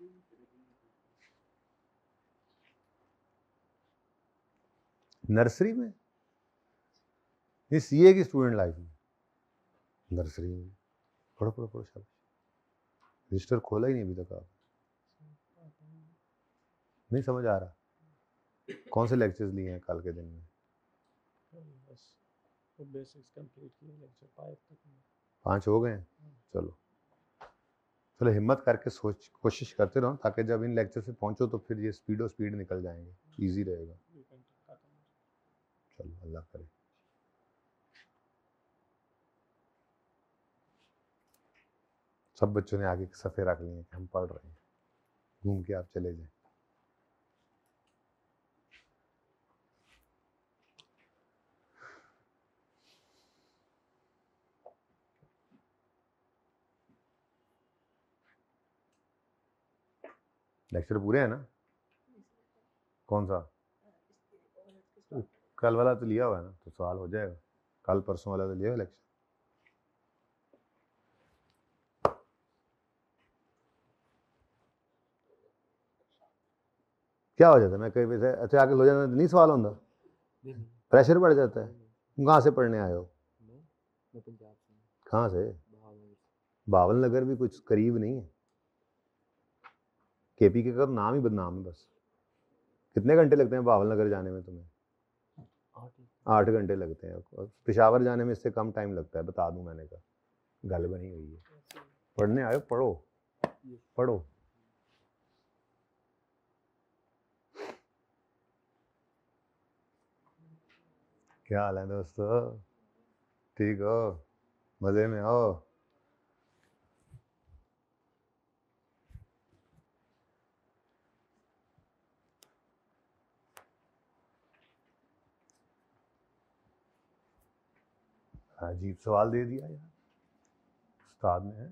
नर्सरी में, ये सीए की स्टूडेंट लाइफ में, नर्सरी में पढ़ो पढ़ो पढ़ो, शाबाश। रजिस्टर खोला ही नहीं अभी तक आप, नहीं समझ आ रहा? कौन से लेक्चर्स लिए हैं कल के दिन में? बेसिक्स कंप्लीट किए, लेक्चर 5 तक 5 हो गए? चलो चलो, हिम्मत करके सोच, कोशिश करते रहो, ताकि जब इन लेक्चर से पहुंचो तो फिर ये स्पीड निकल जाएंगे, इजी रहेगा। चलो अल्लाह करे। सब बच्चों ने आगे सफ़े रख लिए कि हम पढ़ रहे हैं, घूम के आप चले जाए। लेक्चर पूरे है ना? कौन सा? कल वाला तो लिया हुआ है ना, तो सवाल हो जाएगा। कल परसों वाला तो लिया हुआ लेक्चर। क्या हो जाता है, मैं कहीं वैसे अच्छे आके हो जाता नहीं सवाल होता, प्रेशर बढ़ जाता है। कहाँ से पढ़ने आए हो? मैं पंजाब से। कहाँ से? भावल। बावल नगर भी कुछ करीब नहीं है। केपी के का तो नाम ही बदनाम है बस। कितने घंटे लगते हैं बावल नगर जाने में तुम्हें? 8 घंटे लगते हैं। और पेशावर जाने में इससे कम टाइम लगता है, बता दूं मैंने कहा। गल बनी हुई है। पढ़ने आए, पढ़ो पढ़ो। क्या हाल है दोस्तों? ठीक हो? मजे में हो? अजीब सवाल दे दिया यार उस्ताद ने।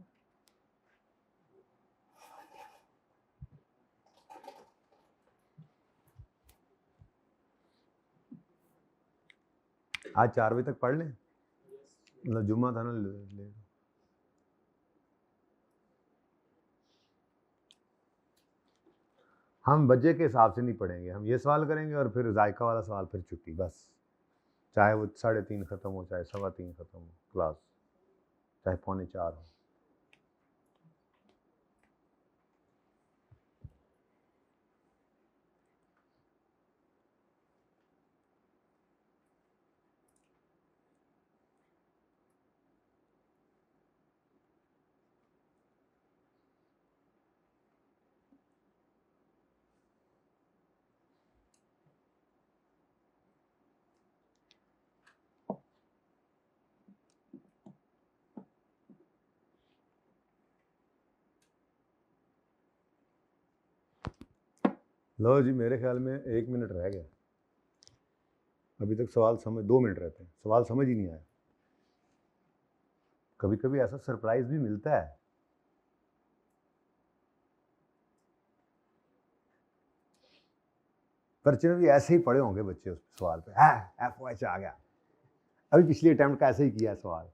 आज 4 बजे तक पढ़ लें, मतलब जुम्मा था ना, ले। हम बजे के हिसाब से नहीं पढ़ेंगे, हम ये सवाल करेंगे और फिर जायका वाला सवाल, फिर छुट्टी बस। चाहे वो 3:30 ख़त्म हो, चाहे 3:15 ख़त्म हो क्लास, चाहे 3:45 हो। लो जी, मेरे ख्याल में 1 मिनट रह गया। अभी तक सवाल समझ, 2 मिनट रहते हैं, सवाल समझ ही नहीं आया। कभी कभी ऐसा सरप्राइज भी मिलता है। पर्चे में भी ऐसे ही पढ़े होंगे बच्चे उस सवाल पे, FOH आ गया। अभी पिछली अटेम्प्ट का ऐसे ही किया सवाल,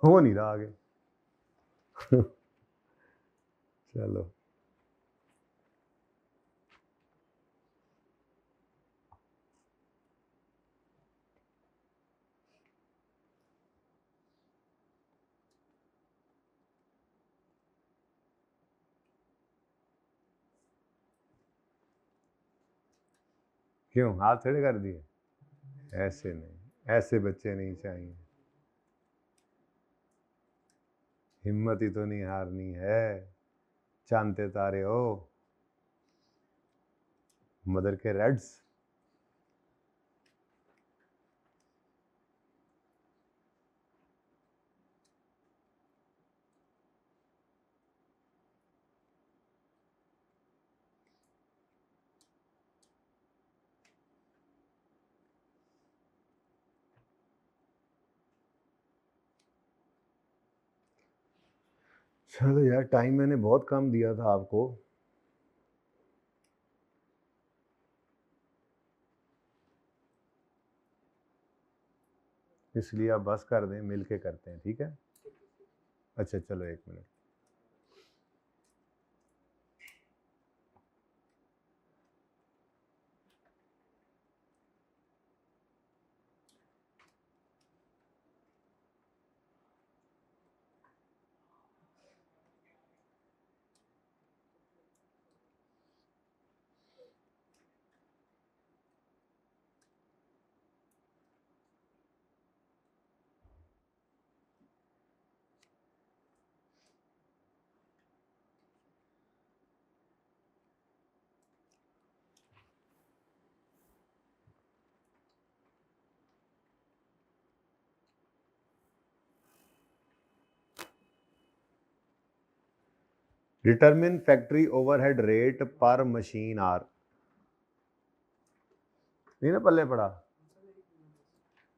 हो नहीं रहा आगे। चलो, क्यों हाथ खड़े कर दिए? ऐसे नहीं, ऐसे बच्चे नहीं चाहिए। हिम्मत ही तो नहीं हारनी है, चांदते तारे हो मदर के रेड्स। चलो यार, टाइम मैंने बहुत कम दिया था आपको, इसलिए आप बस कर दें, मिल के करते हैं, ठीक है? अच्छा चलो, 1 minute. Determine factory overhead rate पर मशीन आर। नहीं ना पल्ले पड़ा?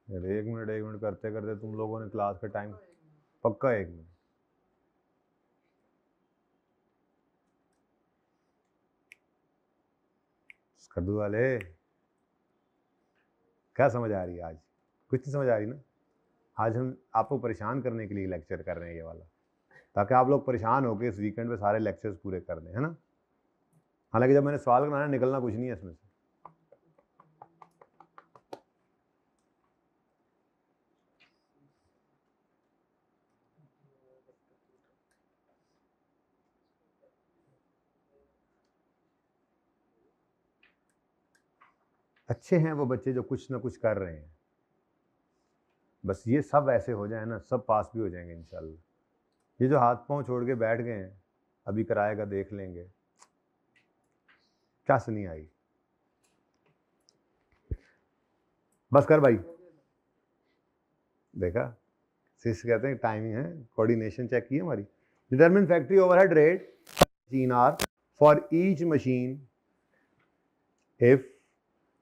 अरे 1 मिनट 1 मिनट करते करते तुम लोगों ने क्लास का टाइम, पक्का 1 मिनट। कद्दू वाले, क्या समझ आ रही है आज? कुछ नहीं समझ आ रही ना? आज हम आपको परेशान करने के लिए लेक्चर कर रहे हैं ये वाला, ताकि आप लोग परेशान होकर इस वीकेंड पे सारे लेक्चर्स पूरे कर दें, है ना? हालांकि जब मैंने सवाल बनाया, निकलना कुछ नहीं है इसमें से। अच्छे हैं वो बच्चे जो कुछ ना कुछ कर रहे हैं। बस ये सब ऐसे हो जाए ना, सब पास भी हो जाएंगे इंशाल्लाह। ये जो हाथ पांव छोड़ के बैठ गए हैं, अभी कराएगा देख लेंगे, क्या सुनी आई। बस कर भाई, देखा सिस कहते हैं टाइमिंग है, कोऑर्डिनेशन चेक की हमारी। Determine factory overhead rate machine are for each machine if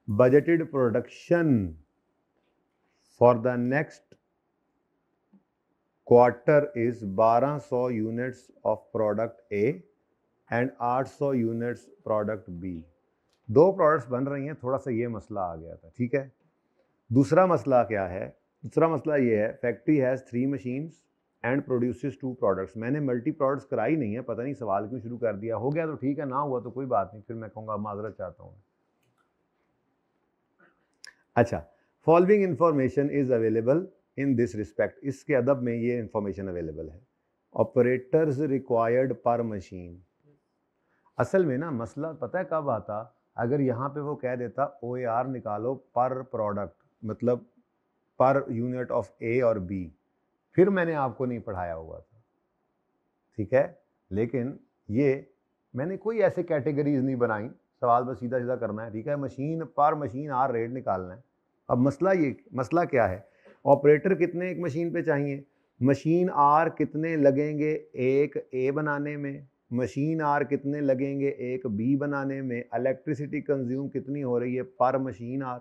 budgeted production for the next quarter is 1200 units of product A and 800 units product B। दो प्रोडक्ट्स बन रही हैं, थोड़ा सा ये मसला आ गया था, ठीक है। दूसरा मसला क्या है? दूसरा मसला ये है, factory has 3 machines and produces 2 products. मैंने मल्टी प्रोडक्ट्स कराई नहीं है, पता नहीं सवाल क्यों शुरू कर दिया। हो गया तो ठीक है, ना हुआ तो कोई बात नहीं, फिर मैं कहूँगा माजरत चाहता हूँ। अच्छा, following information is available in this respect. इसके अदब में ये इंफॉर्मेशन अवेलेबल है। ऑपरेटर्स रिक्वायर्ड पर मशीन। असल में ना मसला पता है कब आता, अगर यहाँ पे वो कह देता OAR निकालो पर प्रोडक्ट, मतलब पर यूनिट ऑफ ए और बी, फिर मैंने आपको नहीं पढ़ाया हुआ था, ठीक है। लेकिन ये मैंने कोई ऐसे कैटेगरीज नहीं बनाई, सवाल बस सीधा सीधा करना है, ठीक है। मशीन पर मशीन आर रेट निकालना है। अब मसला क्या है, ऑपरेटर कितने एक मशीन पे चाहिए, मशीन आर कितने लगेंगे एक ए बनाने में, मशीन आर कितने लगेंगे एक बी बनाने में, इलेक्ट्रिसिटी कंज्यूम कितनी हो रही है पर मशीन आर।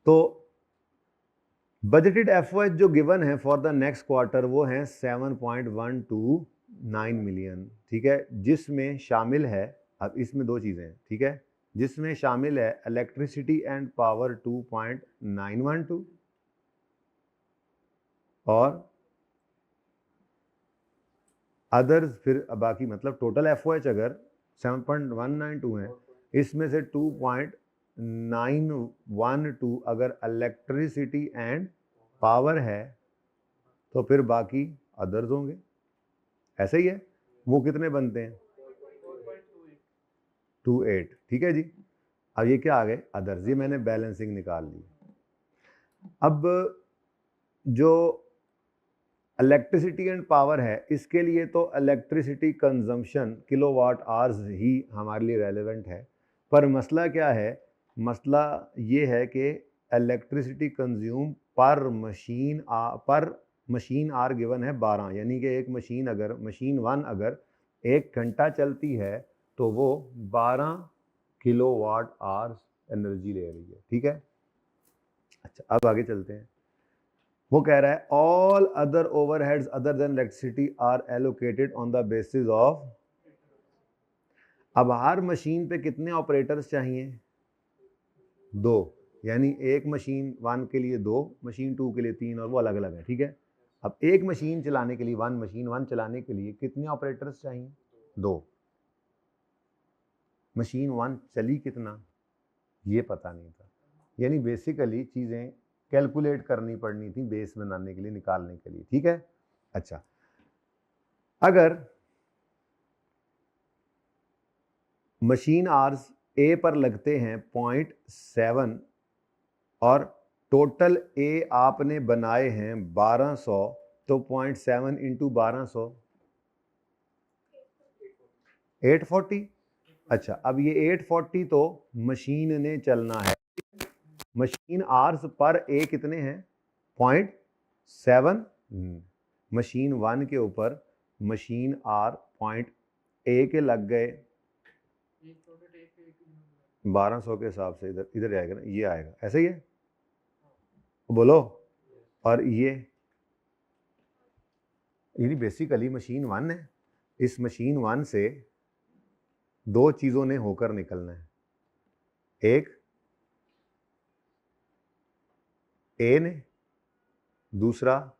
तो बजटेड एफओएच जो गिवन है फॉर द नेक्स्ट क्वार्टर वो है 7.129 मिलियन, ठीक है। जिसमें शामिल है, अब इसमें दो चीज़ें हैं, ठीक है, जिसमें शामिल है इलेक्ट्रिसिटी एंड पावर 2.912 और अदर्स, फिर बाकी मतलब टोटल एफओएच अगर 7.192 है, इसमें से 2.912 अगर इलेक्ट्रिसिटी एंड पावर है तो फिर बाकी अदर्स होंगे, ऐसे ही है। वो कितने बनते हैं 4.28, ठीक है जी। अब ये क्या आ गए अदर्स, ये मैंने बैलेंसिंग निकाल ली। अब जो इलेक्ट्रिसिटी एंड पावर है, इसके लिए तो इलेक्ट्रिसिटी कंजम्पशन किलोवाट आवर्स ही हमारे लिए रेलेवेंट है, पर मसला क्या है, मसला ये है कि इलेक्ट्रिसिटी कंज्यूम पर मशीन आर गिवन है 12, यानी कि एक मशीन अगर मशीन 1 अगर 1 घंटा चलती है तो वो 12 किलोवाट आवर्स एनर्जी ले रही है, ठीक है। अच्छा, अब आगे चलते हैं। वो कह रहा है all other overheads other than electricity are allocated on the basis of. अब हर मशीन पे कितने ऑपरेटर्स चाहिए? 2, यानी एक मशीन 1 के लिए 2, मशीन 2 के लिए 3, और वो अलग अलग है, ठीक है। अब एक मशीन चलाने के लिए मशीन 1 चलाने के लिए कितने ऑपरेटर्स चाहिए? 2। मशीन 1 चली कितना ये पता नहीं था, यानी बेसिकली चीज़ें कैलकुलेट करनी पड़नी थी बेस बनाने के लिए, निकालने के लिए, ठीक है। अच्छा, अगर मशीन आवर्स ए पर लगते हैं 0.7 और टोटल ए आपने बनाए हैं 1200, तो 0.7 इंटू 1200 840। अच्छा, अब ये 840 तो मशीन ने चलना है, मशीन आवर्स पर ए कितने हैं 0.7, मशीन 1 के ऊपर मशीन आर 0.1 के लग गए 1200 के हिसाब से, इधर इधर आएगा ना, ये आएगा, ऐसे ही है, बोलो। और ये यानी बेसिकली मशीन 1 है, इस मशीन 1 से दो चीज़ों ने होकर निकलना है, एक ए ने, दूसरा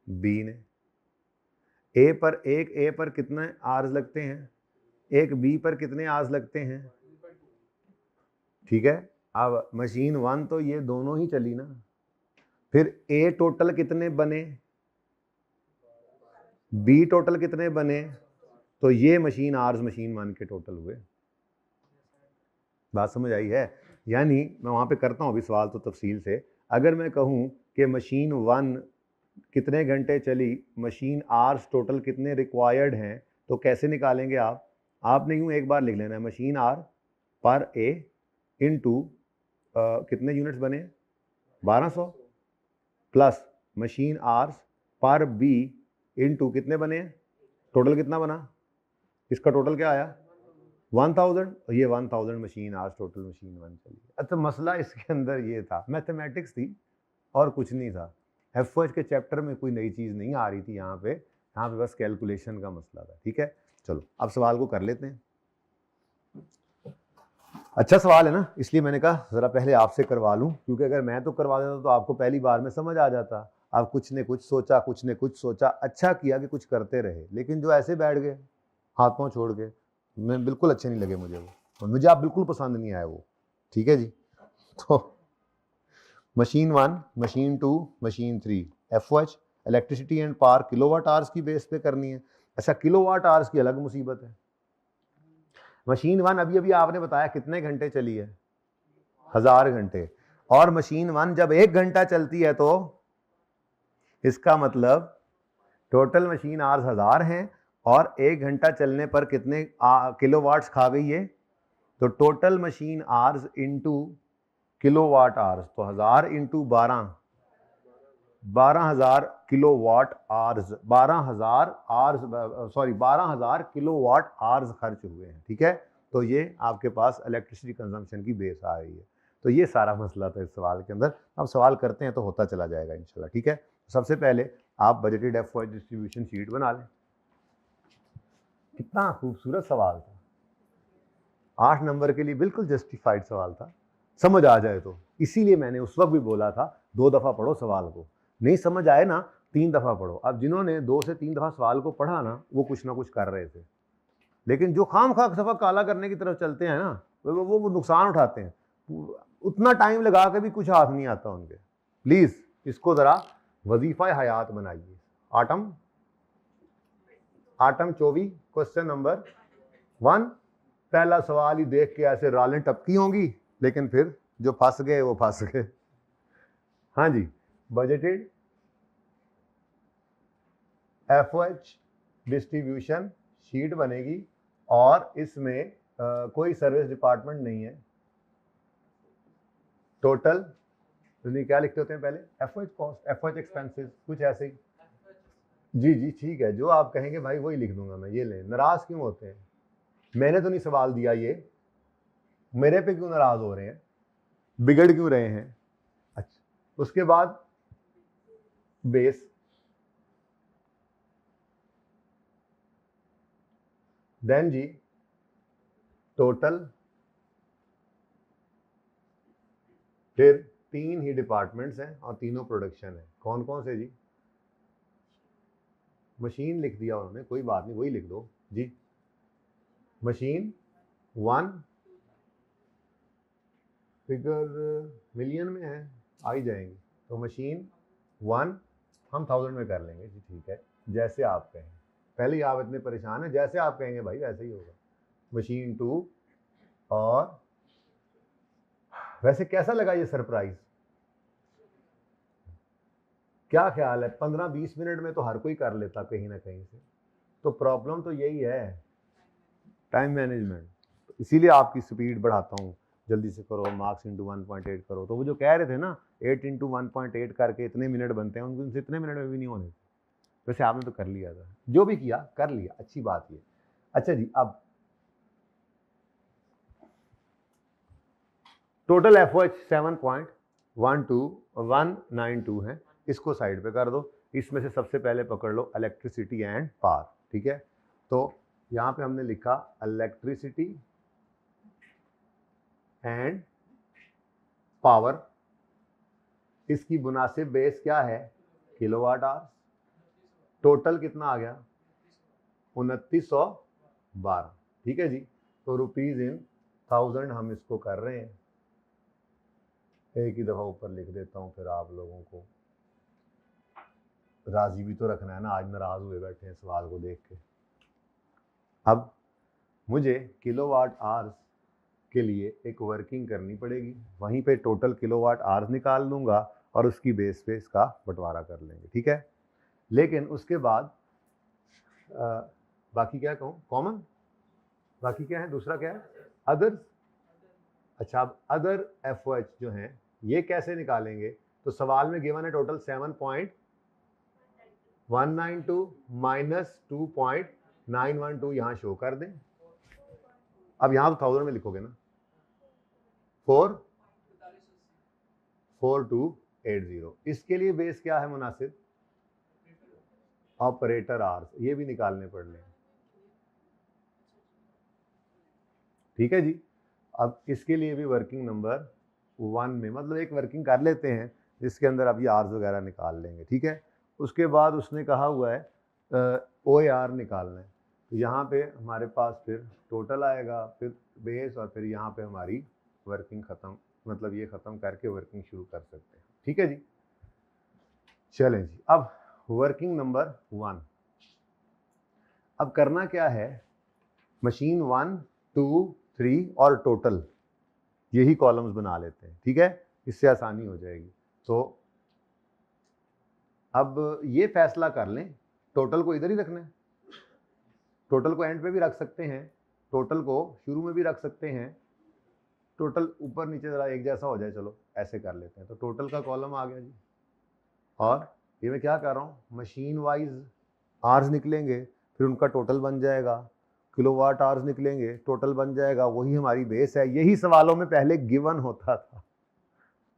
बी ने। ए पर कितने आवर्स लगते हैं, एक बी पर कितने आवर्स लगते हैं, ठीक है। अब मशीन 1 तो ये दोनों ही चली ना, फिर ए टोटल कितने बने, बी टोटल कितने बने, तो ये मशीन आवर्स मशीन 1 के टोटल हुए। बात समझ आई है? यानी मैं वहाँ पे करता हूँ अभी सवाल तो तफसील से। अगर मैं कहूँ कि मशीन 1 कितने घंटे चली, मशीन आर्स टोटल कितने रिक्वायर्ड हैं, तो कैसे निकालेंगे आप? आपने यूँ एक बार लिख लेना है मशीन आर पर ए इनटू कितने यूनिट्स बने 1200 प्लस मशीन आर्स पर बी इनटू कितने बने, टोटल कितना बना, इसका टोटल क्या आया 1000, ये 1000 मशीन आर्स टोटल मशीन 1 चली। अच्छा मसला इसके अंदर ये था, मैथमेटिक्स थी और कुछ नहीं था। एफओएच के चैप्टर में कोई नई चीज़ नहीं आ रही थी यहाँ पे बस कैलकुलेशन का मसला था। ठीक है, चलो अब सवाल को कर लेते हैं। अच्छा सवाल है ना, इसलिए मैंने कहा ज़रा पहले आपसे करवा लूँ, क्योंकि अगर मैं तो करवा देता तो आपको पहली बार में समझ आ जाता। आप कुछ ने कुछ सोचा, अच्छा किया कि कुछ करते रहे, लेकिन जो ऐसे बैठ गए हाथ पाँव छोड़ के, मैं बिल्कुल अच्छे नहीं लगे मुझे वो, और मुझे आप बिल्कुल पसंद नहीं आया वो। ठीक है जी, तो machine 1, machine 2, machine 3 FOH electricity and power kilowatt hours की बेस पे करनी है। अच्छा किलोवाट आवर्स की अलग मुसीबत है। मशीन 1 अभी अभी आपने बताया कितने घंटे चली है, 1000 घंटे, और मशीन 1 जब 1 घंटा चलती है तो इसका मतलब टोटल मशीन आवर्स 1000 हैं और 1 घंटा चलने पर कितने किलोवाट्स खा गई है, तो total machine hours into kilowatt hours, तो 1000 into 12,000 kilowatt hours, 12,000 kilowatt hours खर्च हुए हैं। ठीक है, तो ये आपके पास इलेक्ट्रिसिटी कंजम्पशन की बेस आ रही है। तो ये सारा मसला था इस सवाल के अंदर। अब सवाल करते हैं तो होता चला जाएगा इंशाल्लाह। ठीक है, सबसे पहले आप बजटेड एफओएच डिस्ट्रीब्यूशन शीट बना लें। कितना खूबसूरत सवाल था, 8 नंबर के लिए बिल्कुल जस्टिफाइड सवाल था, समझ आ जाए तो। इसीलिए मैंने उस वक्त भी बोला था 2 दफ़ा पढ़ो सवाल को, नहीं समझ आए ना 3 दफ़ा पढ़ो। अब जिन्होंने 2 से 3 दफ़ा सवाल को पढ़ा ना, वो कुछ ना कुछ कर रहे थे, लेकिन जो खाम खा सफ़ा काला करने की तरफ चलते हैं ना, वो नुकसान उठाते हैं। उतना टाइम लगा के भी कुछ हाथ नहीं आता उनके। प्लीज़ इसको ज़रा वजीफ़ा हयात बनाइए। आटम 24 क्वेश्चन नंबर 1, पहला सवाल ही देख के ऐसे रालें टपकी होंगी, लेकिन फिर जो फंस गए वो फंस गए। हाँ जी, बजटेड एफओएच डिस्ट्रीब्यूशन शीट बनेगी और इसमें कोई सर्विस डिपार्टमेंट नहीं है। टोटल क्या लिखते होते हैं पहले, एफओएच कॉस्ट, एफओएच एक्सपेंसेस, कुछ ऐसे ही। जी जी ठीक है, जो आप कहेंगे भाई वही लिख दूंगा मैं। ये लें, नाराज क्यों होते हैं, मैंने तो नहीं सवाल दिया, ये मेरे पे क्यों नाराज हो रहे हैं, बिगड़ क्यों रहे हैं। अच्छा, उसके बाद बेस, देन जी टोटल, फिर 3 ही डिपार्टमेंट्स हैं और तीनों प्रोडक्शन है। कौन कौन से जी, मशीन लिख दिया उन्होंने, कोई बात नहीं वही लिख दो जी। मशीन 1 फिगर मिलियन में है, आ ही जाएंगे, तो मशीन 1 हम 1000 में कर लेंगे जी। ठीक है, जैसे आप कहें, पहले ही आप इतने परेशान हैं, जैसे आप कहेंगे भाई वैसे ही होगा। मशीन 2, और वैसे कैसा लगा ये सरप्राइज, क्या ख्याल है, 15-20 मिनट में तो हर कोई कर लेता कहीं ना कहीं से। तो प्रॉब्लम तो यही है, टाइम मैनेजमेंट। तो इसीलिए आपकी स्पीड बढ़ाता हूँ, जल्दी से करो, मार्क्स इंटू 1.8 करो। तो वो जो कह रहे थे ना 8 इंटू 1.8 करके इतने मिनट बनते हैं, उनसे इतने मिनट में भी नहीं होने। वैसे आपने तो कर लिया था, जो भी किया कर लिया, अच्छी बात ये। अच्छा जी, अब टोटल एफओएच 7.12192 है, इसको साइड पे कर दो। इसमें से सबसे पहले पकड़ लो इलेक्ट्रिसिटी एंड पावर। ठीक है, तो यहाँ पे हमने लिखा इलेक्ट्रिसिटी एंड पावर, इसकी मुनासिब बेस क्या है, किलोवाट आवर्स। टोटल कितना आ गया, 2912। ठीक है जी, तो रुपीज इन 1000 हम इसको कर रहे हैं। एक ही दफ़ा ऊपर लिख देता हूँ, फिर आप लोगों को राजी भी तो रखना है ना, आज नाराज़ हुए बैठे हैं सवाल को देख के। अब मुझे किलोवाट आवर्स के लिए एक वर्किंग करनी पड़ेगी, वहीं पे टोटल किलोवाट आवर्स निकाल लूँगा और उसकी बेस पे इसका बंटवारा कर लेंगे, ठीक है। लेकिन उसके बाद बाकी क्या कहूँ, कॉमन, बाकी क्या है, दूसरा क्या है, अदर्स। अच्छा, अब अदर FOH जो हैं ये कैसे निकालेंगे, तो सवाल में गिवन है टोटल 7.192 माइनस 2.912 यहाँ शो कर दें। अब यहाँ तो 1000 में लिखोगे ना, 4280। इसके लिए बेस क्या है मुनासिब, ऑपरेटर आवर्स, ये भी निकालने पड़ लें, ठीक है जी। अब इसके लिए भी वर्किंग नंबर 1 में मतलब एक वर्किंग कर लेते हैं जिसके अंदर अब ये आर्स वगैरह निकाल लेंगे, ठीक है। उसके बाद उसने कहा हुआ है OAR निकालना है, तो यहाँ पे हमारे पास फिर टोटल आएगा, फिर बेस, और फिर यहाँ पे हमारी वर्किंग ख़त्म, मतलब ये ख़त्म करके वर्किंग शुरू कर सकते हैं, ठीक है जी। चलें जी, अब वर्किंग नंबर 1, अब करना क्या है, मशीन 1, 2, 3 और टोटल यही कॉलम्स बना लेते हैं, ठीक है, इससे आसानी हो जाएगी। तो अब ये फैसला कर लें, टोटल को इधर ही रखना है, टोटल को एंड पे भी रख सकते हैं, टोटल को शुरू में भी रख सकते हैं, टोटल ऊपर नीचे ज़रा एक जैसा हो जाए, चलो ऐसे कर लेते हैं। तो टोटल का कॉलम आ गया जी, और ये मैं क्या कर रहा हूँ, मशीन वाइज आवर्स निकलेंगे, फिर उनका टोटल बन जाएगा, किलोवाट आवर्स निकलेंगे, टोटल बन जाएगा, वही हमारी बेस है। यही सवालों में पहले गिवन होता था,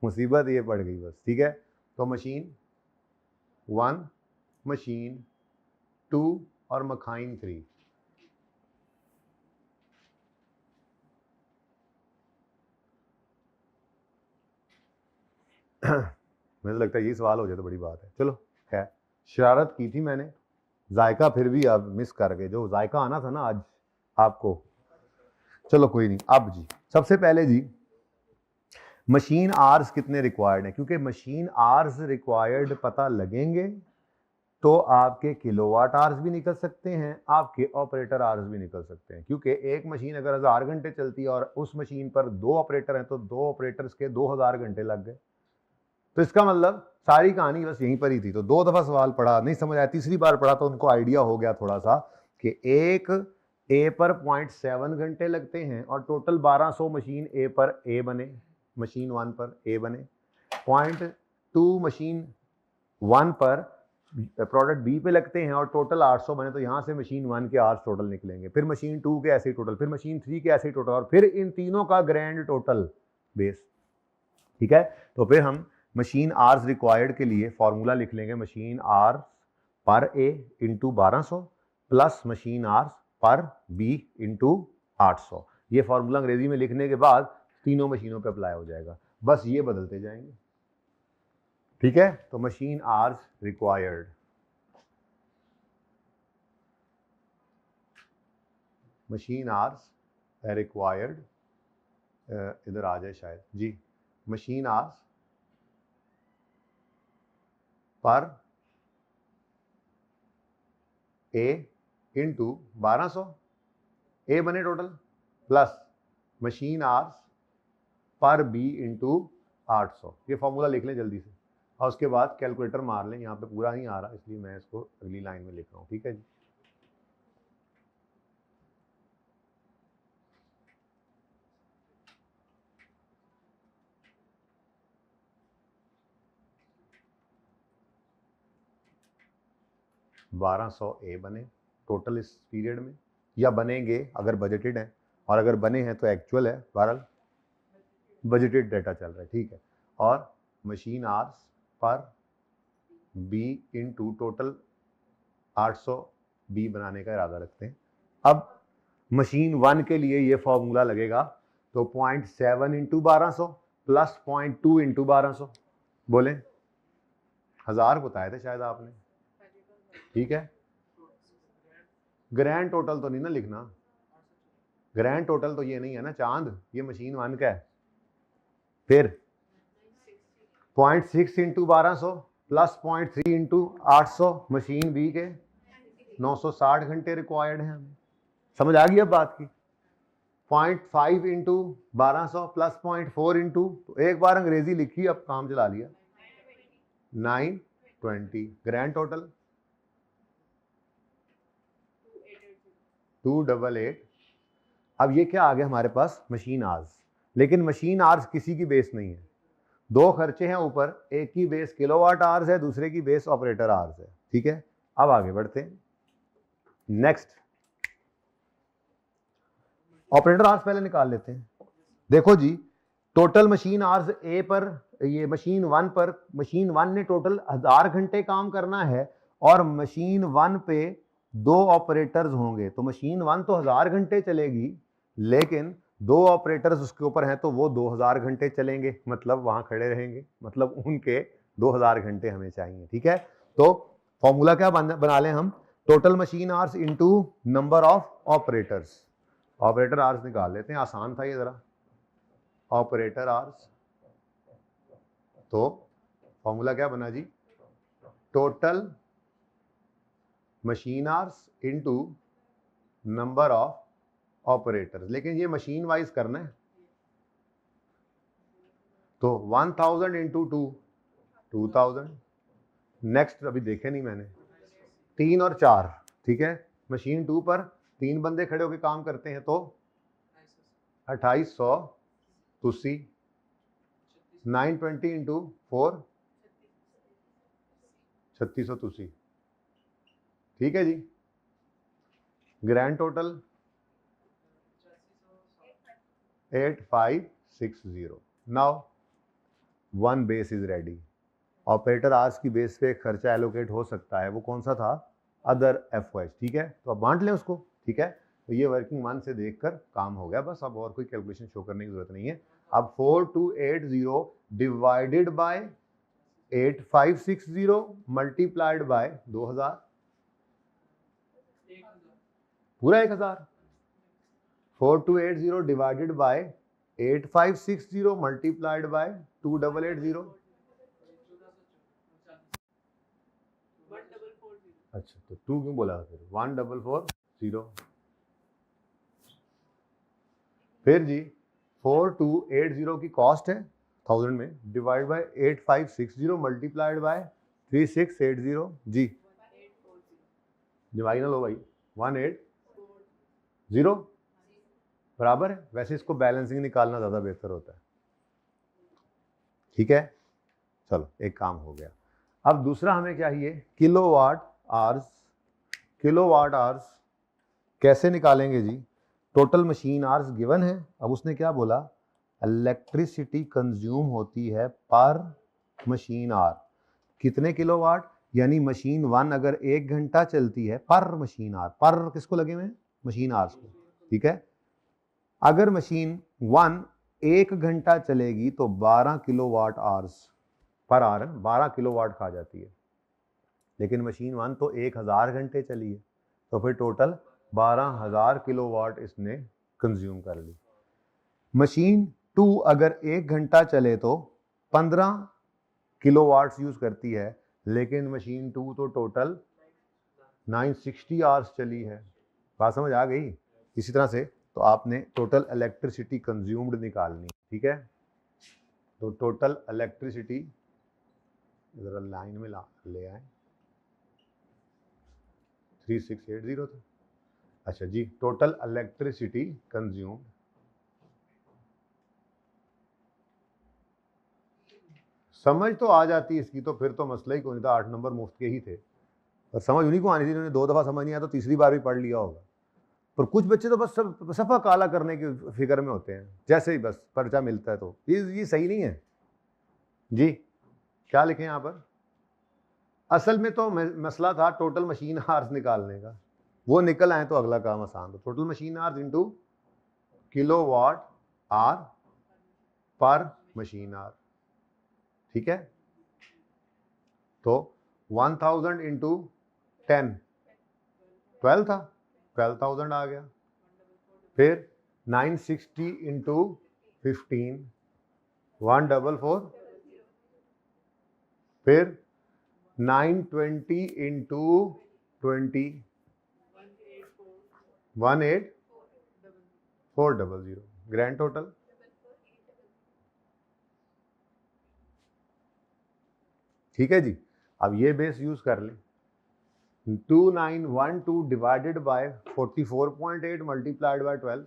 मुसीबत ये पड़ गई बस, ठीक है। तो मशीन 1, मशीन 2 और मखाइन 3, मुझे लगता है ये सवाल हो जाए तो बड़ी बात है। चलो खैर, शरारत की थी मैंने, जायका फिर भी अब मिस कर गए, जो जायका आना था ना आज आपको, चलो कोई नहीं। अब जी सबसे पहले जी मशीन आवर्स कितने रिक्वायर्ड हैं, क्योंकि मशीन आवर्स रिक्वायर्ड पता लगेंगे तो आपके किलोवाट आवर्स भी निकल सकते हैं, आपके ऑपरेटर आवर्स भी निकल सकते हैं। क्योंकि एक मशीन अगर 1000 घंटे चलती है और उस मशीन पर 2 ऑपरेटर हैं, तो 2 ऑपरेटर्स के 2000 घंटे लग गए। तो इसका मतलब सारी कहानी बस यहीं पर ही थी। तो 2 दफ़ा सवाल पढ़ा, नहीं समझ आया, तीसरी बार पढ़ा तो उनको आइडिया हो गया थोड़ा सा कि एक ए पर 0.7 घंटे लगते हैं और टोटल 1200 मशीन ए पर ए बने, मशीन 1 पर ए बने, 0.2 मशीन 1 पर प्रोडक्ट बी पे लगते हैं और टोटल 800 बने। तो यहाँ से मशीन 1 के आवर्स टोटल निकलेंगे, फिर मशीन 2 के ऐसे ही टोटल, फिर मशीन 3 के ऐसे ही टोटल, और फिर इन तीनों का ग्रैंड टोटल बेस, ठीक है। तो फिर हम मशीन आवर्स रिक्वायर्ड के लिए फॉर्मूला लिख लेंगे, मशीन आवर्स पर A into 1200 plus machine hours पर बी इंटू 800। ये फॉर्मूला अंग्रेजी में लिखने के बाद तीनों मशीनों पे अप्लाई हो जाएगा, बस ये बदलते जाएंगे, ठीक है। तो machine hours required, machine hours required, इधर आ जाए शायद जी, मशीन आवर्स पर ए इंटू 1200, ए बने टोटल, प्लस मशीन आवर्स पर बी इंटू 800। ये फॉर्मूला लिख लें जल्दी से, और उसके बाद कैलकुलेटर मार लें। यहाँ पे पूरा नहीं आ रहा इसलिए मैं इसको अगली लाइन में लिख रहा हूँ, ठीक है जी। $1200 बने टोटल इस पीरियड में, या बनेंगे अगर बजटेड हैं, और अगर बने हैं तो एक्चुअल है, बहरहाल बजटेड डाटा चल रहा है, ठीक है। और मशीन आवर्स पर बी इंटू टोटल 800 बी बनाने का इरादा रखते हैं। अब मशीन 1 के लिए ये फॉर्मूला लगेगा, तो 0.7 इंटू 1200 प्लस 0.2 इंटू 1200, बोलें 1000 बताए थे शायद आपने, ठीक है। ग्रैंड टोटल तो नहीं ना लिखना, ग्रैंड टोटल तो ये नहीं है ना चांद, ये मशीन 1 का है। फिर 0.6 into 1200 plus 0.3 into 800, machine B के 960 घंटे रिक्वायर्ड हैं हमें। समझ आ गई अब बात की। 0.5 इंटू 1200 प्लस 0.4 इंटू, तो एक बार अंग्रेजी लिखी, अब काम चला लिया, 920 ग्रैंड टोटल 288। अब ये क्या आ गया हमारे पास, मशीन आवर्स, लेकिन मशीन आवर्स किसी की बेस नहीं है, दो खर्चे हैं ऊपर, एक की बेस किलोवाट आवर्स है, दूसरे की बेस ऑपरेटर आवर्स है, ठीक है। अब आगे बढ़ते हैं, नेक्स्ट ऑपरेटर आवर्स पहले निकाल लेते हैं। देखो जी, टोटल मशीन आवर्स ए पर, ये मशीन 1 पर, मशीन 1 ने टोटल 1000 घंटे काम करना है और मशीन 1 पे 2 ऑपरेटर्स होंगे, तो मशीन 1 तो 1000 घंटे चलेगी, लेकिन 2 ऑपरेटर्स उसके ऊपर हैं तो वो 2000 घंटे चलेंगे, मतलब वहां खड़े रहेंगे, मतलब उनके 2000 घंटे हमें चाहिए, ठीक है। तो फॉर्मूला क्या बना लें हम, total machine hours into number of operators, operator hours निकाल लेते हैं, आसान था ये जरा, ऑपरेटर आवर्स, तो फॉर्मूला क्या बना जी, total machine hours into number of operators, लेकिन ये मशीन वाइज करना है, तो 1000 इंटू 2 2000, नेक्स्ट अभी देखे नहीं मैंने, 3 और 4, ठीक है, मशीन 2 पर 3 बंदे खड़े होकर काम करते हैं तो 2800 तुसी, 920 इंटू 4 3600 तुसी, ठीक है जी, grand total 8560। Now one base is ready, operator hours की बेस पे एक खर्चा एलोकेट हो सकता है, वो कौन सा था, अदर एफओएच, ठीक है, तो अब बांट लें उसको, ठीक है, तो ये वर्किंग वन से देखकर काम हो गया बस, अब और कोई कैलकुलेशन शो करने की जरूरत नहीं है। अब 4280 डिवाइडेड बाय 8560 मल्टीप्लाइड बाय 2000, पूरा 1000, 4280 डिवाइडेड बाय 8560 मल्टीप्लाइड बाय 2880, अच्छा तो 2 क्यों बोला फिर, 1440, फिर जी 4280 की कॉस्ट है 1000 में, डिवाइड बाय 8560 मल्टीप्लाइड बाय 3680, जी डिवाइड लो भाई, 180 बराबर है, वैसे इसको बैलेंसिंग निकालना ज़्यादा बेहतर होता है, ठीक है। चलो एक काम हो गया, अब दूसरा हमें चाहिए किलोवाट आवर्स, किलोवाट आवर्स कैसे निकालेंगे जी, टोटल मशीन आवर्स गिवन है, अब उसने क्या बोला, इलेक्ट्रिसिटी कंज्यूम होती है पर मशीन आवर, कितने किलोवाट, यानी मशीन 1 अगर 1 घंटा चलती है पर मशीन आवर, पर किसको लगे हुए हैं, मशीन आवर्स को, ठीक है, अगर मशीन 1 1 घंटा चलेगी तो 12 kilowatt hours per hour, 12 kilowatt खा जाती है, लेकिन मशीन 1 तो 1000 घंटे चली है, तो फिर टोटल 12000 किलोवाट इसने कंज्यूम कर ली। मशीन 2 अगर 1 घंटा चले तो 15 किलोवाट्स यूज करती है, लेकिन मशीन 2 तो टोटल 960 आवर्स चली है, बात समझ आ गई। इसी तरह से तो आपने टोटल इलेक्ट्रिसिटी कंज्यूम्ड निकालनी, ठीक है, तो टोटल इलेक्ट्रिसिटी जरा लाइन में ले आए, 3680 था, अच्छा जी, टोटल इलेक्ट्रिसिटी कंज्यूम, समझ तो आ जाती इसकी, तो फिर तो मसला ही कोई नहीं था, 8 नंबर मुफ्त के ही थे, और समझ उन्हीं को आनी थी, इन्होंने 2 दफ़ा समझ नहीं आया तो तीसरी बार भी पढ़ लिया होगा, पर कुछ बच्चे तो बस सब सफ़ा काला करने के फिक्र में होते हैं, जैसे ही बस पर्चा मिलता है तो ये सही नहीं है जी। क्या लिखें यहाँ पर, असल में तो मसला था टोटल मशीन आवर्स निकालने का, वो निकल आए तो अगला काम आसान, तो total machine hours into kilowatt hour पर मशीन आवर, ठीक है, तो 1000 इंटू 10 12 था, 12000 आ गया, फिर 960 इंटू 15 144, फिर 920 इंटू 20 18, 400 ग्रैंड टोटल ठीक है जी। अब ये बेस यूज कर लें 2912 divided by 44.8 multiplied by 12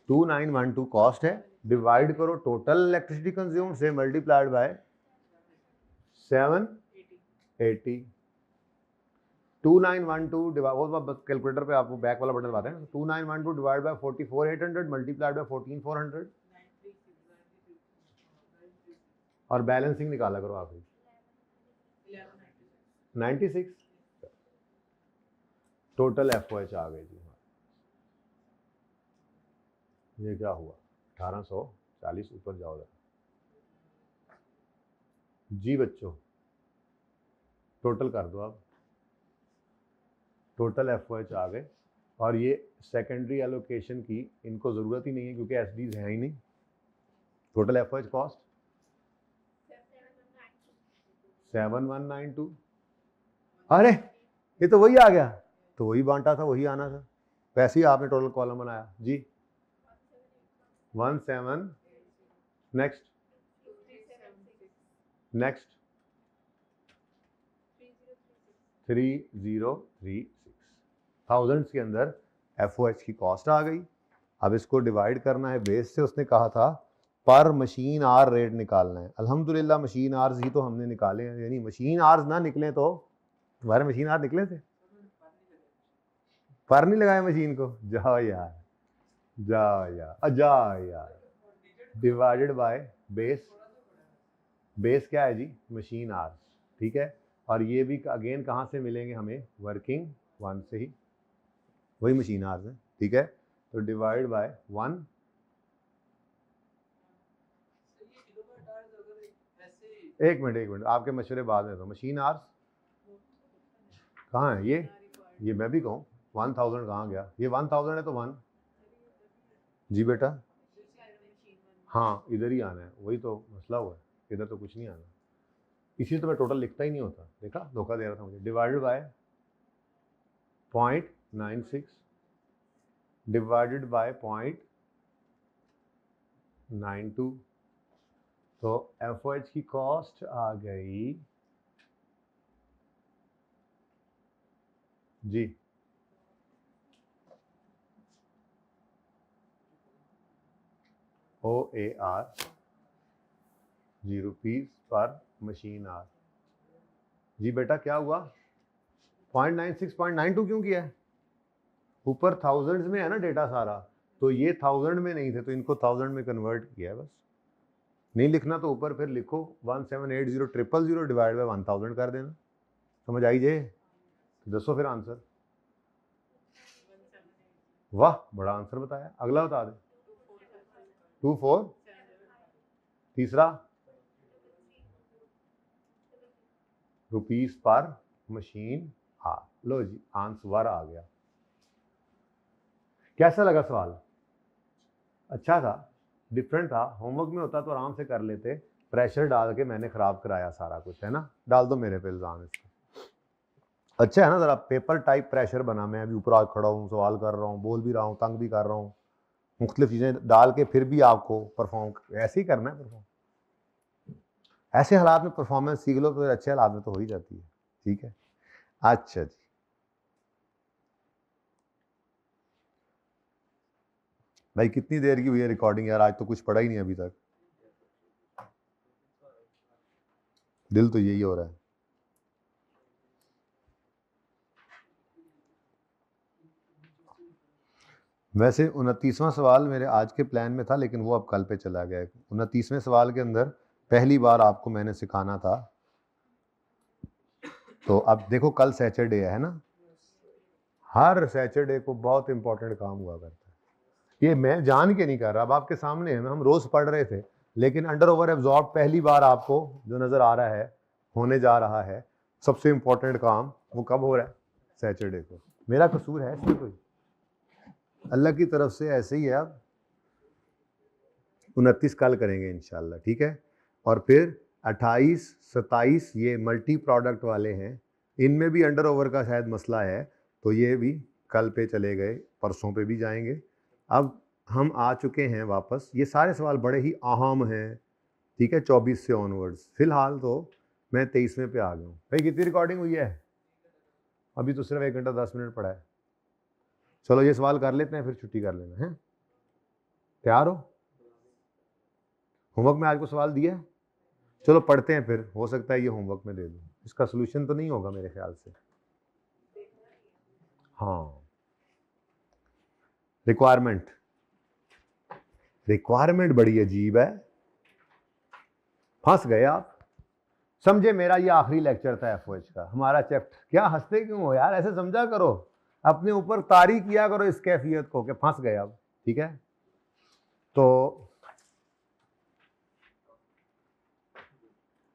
2912 cost है डिवाइड करो टोटल इलेक्ट्रिसिटी कंज्यूम से मल्टीप्लाइड बाय 780 2912 डिवाइड वो कैलकुलेटर पे आपको बैक वाला बटन दबाते हैं 2912 डिवाइड बाय 44800 मल्टीप्लाइड बाय 14400 और बैलेंसिंग निकाला करो आखिरी 96 टोटल एफओएच आ गई जी। ये क्या हुआ 1840 ऊपर जाओ जी बच्चों टोटल कर दो आप टोटल एफओएच आ गए और ये सेकेंडरी एलोकेशन की इनको ज़रूरत ही नहीं है क्योंकि एसडीज हैं ही नहीं। टोटल एफओएच कॉस्ट 7192 अरे ये तो वही आ गया तो वही बांटा था वही आना था वैसे ही आपने टोटल कॉलम बनाया जी 17 नेक्स्ट नेक्स्ट 3036 थाउजेंड्स के अंदर एफओएच की कॉस्ट आ गई। अब इसको डिवाइड करना है बेस से उसने कहा था पर मशीन आर रेट निकालना है। अल्हम्दुलिल्लाह मशीन आर्स ही तो हमने निकाले हैं यानी मशीन आर्स ना निकले तो तुम्हारे मशीन आर निकले थे पर नहीं लगाया मशीन को जाओ यार जाओ यार डिवाइडेड बाय बेस बेस क्या है जी मशीन आर्स ठीक है और ये भी अगेन कहाँ से मिलेंगे हमें वर्किंग 1 से ही वही मशीन आर्स है ठीक है तो डिवाइड बाय 1 एक मिनट आपके मशवरे बाद में तो मशीन आर्स कहाँ है ये मैं भी कहूँ 1000 कहाँ गया ये 1000 है तो 1 जी बेटा हाँ इधर ही आना है वही तो मसला हुआ है इधर तो कुछ नहीं आना इसी तो मैं टोटल लिखता ही नहीं होता देखा धोखा दे रहा था मुझे डिवाइडेड बाय 0.96 डिवाइडेड बाय 0.92 तो एफओएच की कॉस्ट आ गई जी OAR ₹0 पर मशीन आर जी बेटा क्या हुआ 0.96 0.92 क्यों किया है ऊपर थाउजेंड्स में है ना डेटा सारा तो ये 1000 में नहीं थे तो इनको 1000 में कन्वर्ट किया है बस नहीं लिखना तो ऊपर फिर लिखो 1780000 डिवाइड बाय 1000 कर देना समझ आई जे दसो फिर आंसर वाह बड़ा आंसर बताया अगला बता दे 24 तीसरा ₹1 पर मशीन आर लो जी आंसर आ गया कैसा लगा सवाल अच्छा था डिफरेंट था होमवर्क में होता तो आराम से कर लेते प्रेशर डाल के मैंने खराब कराया सारा कुछ है ना डाल दो मेरे पे इल्ज़ाम इसका अच्छा है ना ज़रा पेपर टाइप प्रेशर बना मैं अभी ऊपर आ खड़ा हूँ सवाल कर रहा हूँ बोल भी रहा हूँ तंग भी कर रहा हूँ मुख्तलिफ चीज़ें डाल के फिर भी आपको परफॉर्म ऐसे ही करना है परफॉर्म ऐसे हालात में परफॉर्मेंस सीख लो तो फिर अच्छे हालात में तो हो ही जाती है ठीक है अच्छा जी भाई कितनी देर की हुई है रिकॉर्डिंग यार आज तो कुछ पढ़ा ही नहीं अभी तक दिल तो यही हो रहा है वैसे 29वां सवाल मेरे आज के प्लान में था लेकिन वो अब कल पे चला गया 29वें सवाल के अंदर पहली बार आपको मैंने सिखाना था तो अब देखो कल सैटरडे है ना हर सैटरडे को बहुत इंपॉर्टेंट काम हुआ करता है ये मैं जान के नहीं कर रहा अब आपके सामने है हम रोज पढ़ रहे थे लेकिन अंडर ओवर एब्जॉर्ब पहली बार आपको जो नजर आ रहा है होने जा रहा है सबसे इंपॉर्टेंट काम वो कब हो रहा है सैटरडे को मेरा कसूर है इसमें कोई अल्लाह की तरफ से ऐसे ही है अब 29 कल करेंगे इंशाल्लाह ठीक है और फिर 28 27 ये मल्टी प्रोडक्ट वाले हैं इनमें भी अंडर ओवर का शायद मसला है तो ये भी कल पे चले गए, परसों पे भी जाएंगे। अब हम आ चुके हैं वापस, ये सारे सवाल बड़े ही अहम हैं, ठीक है, 24 से ऑनवर्ड्स। फिलहाल तो मैं 23वें पे आ गया हूँ। भाई कितनी रिकॉर्डिंग हुई है? अभी तो सिर्फ 1 घंटा 10 मिनट पड़ा है। चलो ये सवाल कर लेते हैं, फिर छुट्टी कर लेना है। तैयार हो? होमवर्क में आज को सवाल दिया है, चलो पढ़ते हैं, फिर हो सकता है ये होमवर्क में दे दूँ। इसका सोल्यूशन तो नहीं होगा मेरे ख्याल से। हाँ, रिक्वायरमेंट बड़ी अजीब है, फंस गए आप। समझे, मेरा ये आखिरी लेक्चर था एफओएच का, हमारा चैप्टर। क्या हंसते क्यों हो यार, ऐसे समझा करो, अपने ऊपर तारीफ किया करो इस कैफियत को कि फंस गए अब, ठीक है। तो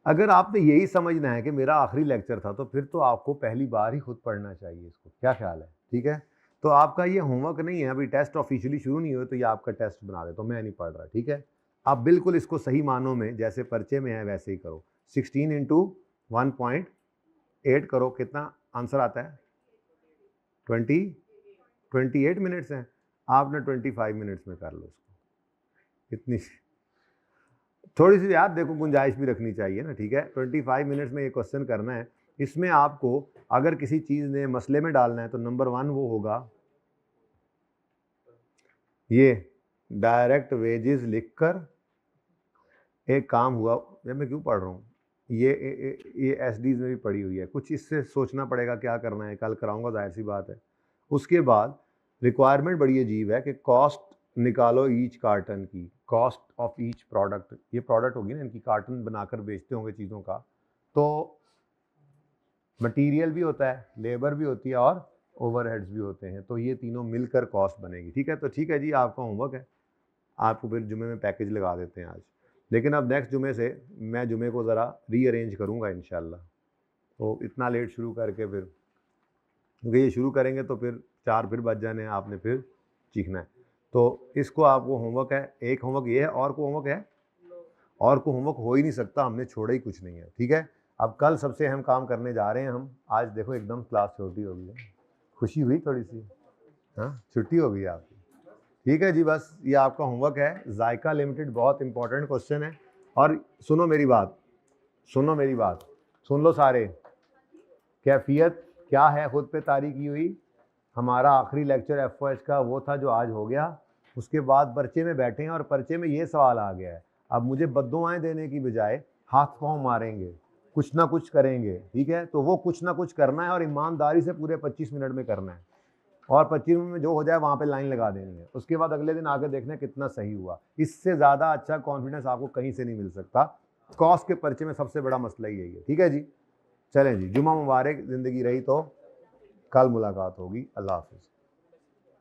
अगर आपने यही समझना है कि मेरा आखिरी लेक्चर था, तो फिर तो आपको पहली बार ही खुद पढ़ना चाहिए इसको। क्या ख्याल है? ठीक है, तो आपका ये होमवर्क नहीं है, अभी टेस्ट ऑफिशियली शुरू नहीं हुए, तो ये आपका टेस्ट बना दे, तो मैं नहीं पढ़ रहा, ठीक है। आप बिल्कुल इसको सही मानों में जैसे पर्चे में है वैसे ही करो। 16 इंटू 1.8 करो, कितना आंसर आता है? 28 मिनट्स हैं, आपने 25 मिनट्स में कर लो इसको। इतनी थोड़ी सी यार देखो गुंजाइश भी रखनी चाहिए ना, ठीक है। 25 मिनट्स में ये क्वेश्चन करना है। इसमें आपको अगर किसी चीज़ ने मसले में डालना है तो नंबर 1 वो होगा, ये डायरेक्ट वेजेस लिखकर एक काम हुआ। ये मैं क्यों पढ़ रहा हूँ, ये एसडीज में भी पड़ी हुई है, कुछ इससे सोचना पड़ेगा क्या करना है, कल कराऊंगा, जाहिर सी बात है। उसके बाद रिक्वायरमेंट बड़ी अजीब है कि कॉस्ट निकालो ईच कार्टन की, कॉस्ट ऑफ ईच प्रोडक्ट। ये प्रोडक्ट होगी ना, इनकी कार्टन बनाकर बेचते होंगे चीज़ों का, तो मटेरियल भी होता है, लेबर भी होती है और ओवरहेड्स भी होते हैं, तो ये तीनों मिलकर कॉस्ट बनेगी, ठीक है। तो ठीक है जी, आपका होमवर्क है, आपको फिर जुमे में पैकेज लगा देते हैं आज। लेकिन अब नेक्स्ट जुमे से मैं जुमे को ज़रा रीअरेंज करूँगा इंशाल्लाह। तो इतना लेट शुरू करके फिर, क्योंकि ये शुरू करेंगे तो फिर 4 फिर बज जाने हैं, आपने फिर सीखना है। तो इसको आपको होमवर्क है, एक होमवर्क ये है, और को होमवर्क है, और को होमवर्क हो ही नहीं सकता, हमने छोड़ा ही कुछ नहीं है, ठीक है। अब कल सबसे अहम काम करने जा रहे हैं हम। आज देखो एकदम क्लास छोटी हो गई है, खुशी हुई थोड़ी सी, हाँ छुट्टी हो गई आपकी, ठीक है जी। बस ये आपका होमवर्क है, जायका लिमिटेड बहुत इंपॉर्टेंट क्वेश्चन है। और सुनो मेरी बात, सुन लो सारे। कैफियत क्या है खुद पे तारी की हुई? हमारा आखिरी लेक्चर एफओएच का वो था जो आज हो गया। उसके बाद पर्चे में बैठे हैं और पर्चे में ये सवाल आ गया है। अब मुझे बद्दुआएं देने की बजाय हाथ पाँव मारेंगे, कुछ ना कुछ करेंगे, ठीक है। तो वो कुछ ना कुछ करना है और ईमानदारी से पूरे 25 मिनट में करना है, और 25 मिनट में जो हो जाए वहाँ पे लाइन लगा देनी है। उसके बाद अगले दिन आके देखना कितना सही हुआ। इससे ज़्यादा अच्छा कॉन्फिडेंस आपको कहीं से नहीं मिल सकता। कॉस्ट के पर्चे में सबसे बड़ा मसला ही यही है, ठीक है जी। चलें जी, जुमा मुबारक, ज़िंदगी रही तो कल मुलाकात होगी। अल्लाह हाफ़िज़।